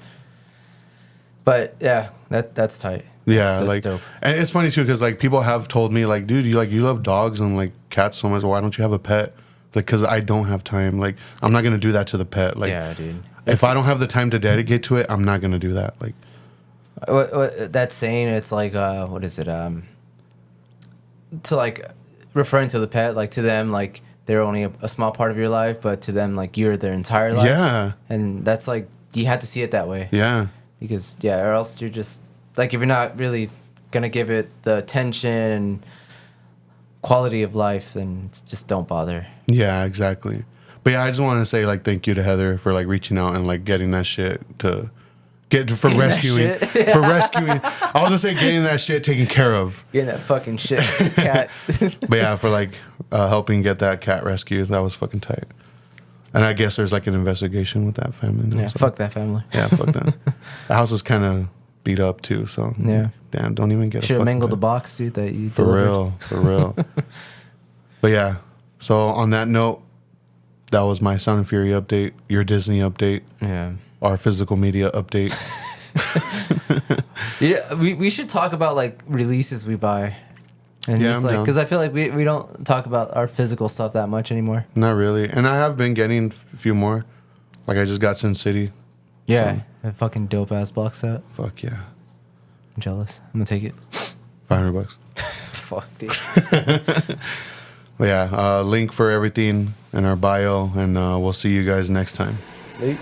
But yeah, that's tight. Yeah, that's like, dope. And it's funny too because like people have told me like, dude, you love dogs and like cats so much. Why don't you have a pet? Like, because I don't have time. Like, I'm not gonna do that to the pet. Like, yeah, dude. If I don't have the time to dedicate to it, I'm not gonna do that. Like, what that saying, it's like, what is it? To like referring to the pet, like to them, like they're only a small part of your life, but to them, like you're their entire life. Yeah. And that's like you have to see it that way. Yeah. Because or else you're just like if you're not really gonna give it the attention and quality of life, then just don't bother. Yeah, exactly. But yeah, I just want to say like thank you to Heather for like reaching out and like getting that shit for rescuing. For rescuing. I was gonna say getting that shit taken care of. Getting that fucking shit cat. But yeah, for like helping get that cat rescued. That was fucking tight. And I guess there's like an investigation with that family now. Yeah, so. Fuck that family. Yeah, fuck that. The house is kind of beat up too. So Yeah. damn, don't even get Should a have fucking mangled the bed. box, dude. That you For delivered. real, for real. But yeah, so on that note, that was my Sound and Fury update, your Disney update, Yeah. our physical media update. Yeah, we should talk about like releases we buy, and Yeah, just I'm like down. because I feel like we don't talk about our physical stuff that much anymore. Not really. And I have been getting a few more. Like I just got Sin City. Yeah, So- a fucking dope ass box set. Fuck yeah. I'm jealous. I'm gonna take it. $500. Fuck, dude. But yeah, link for everything in our bio, and we'll see you guys next time. Late.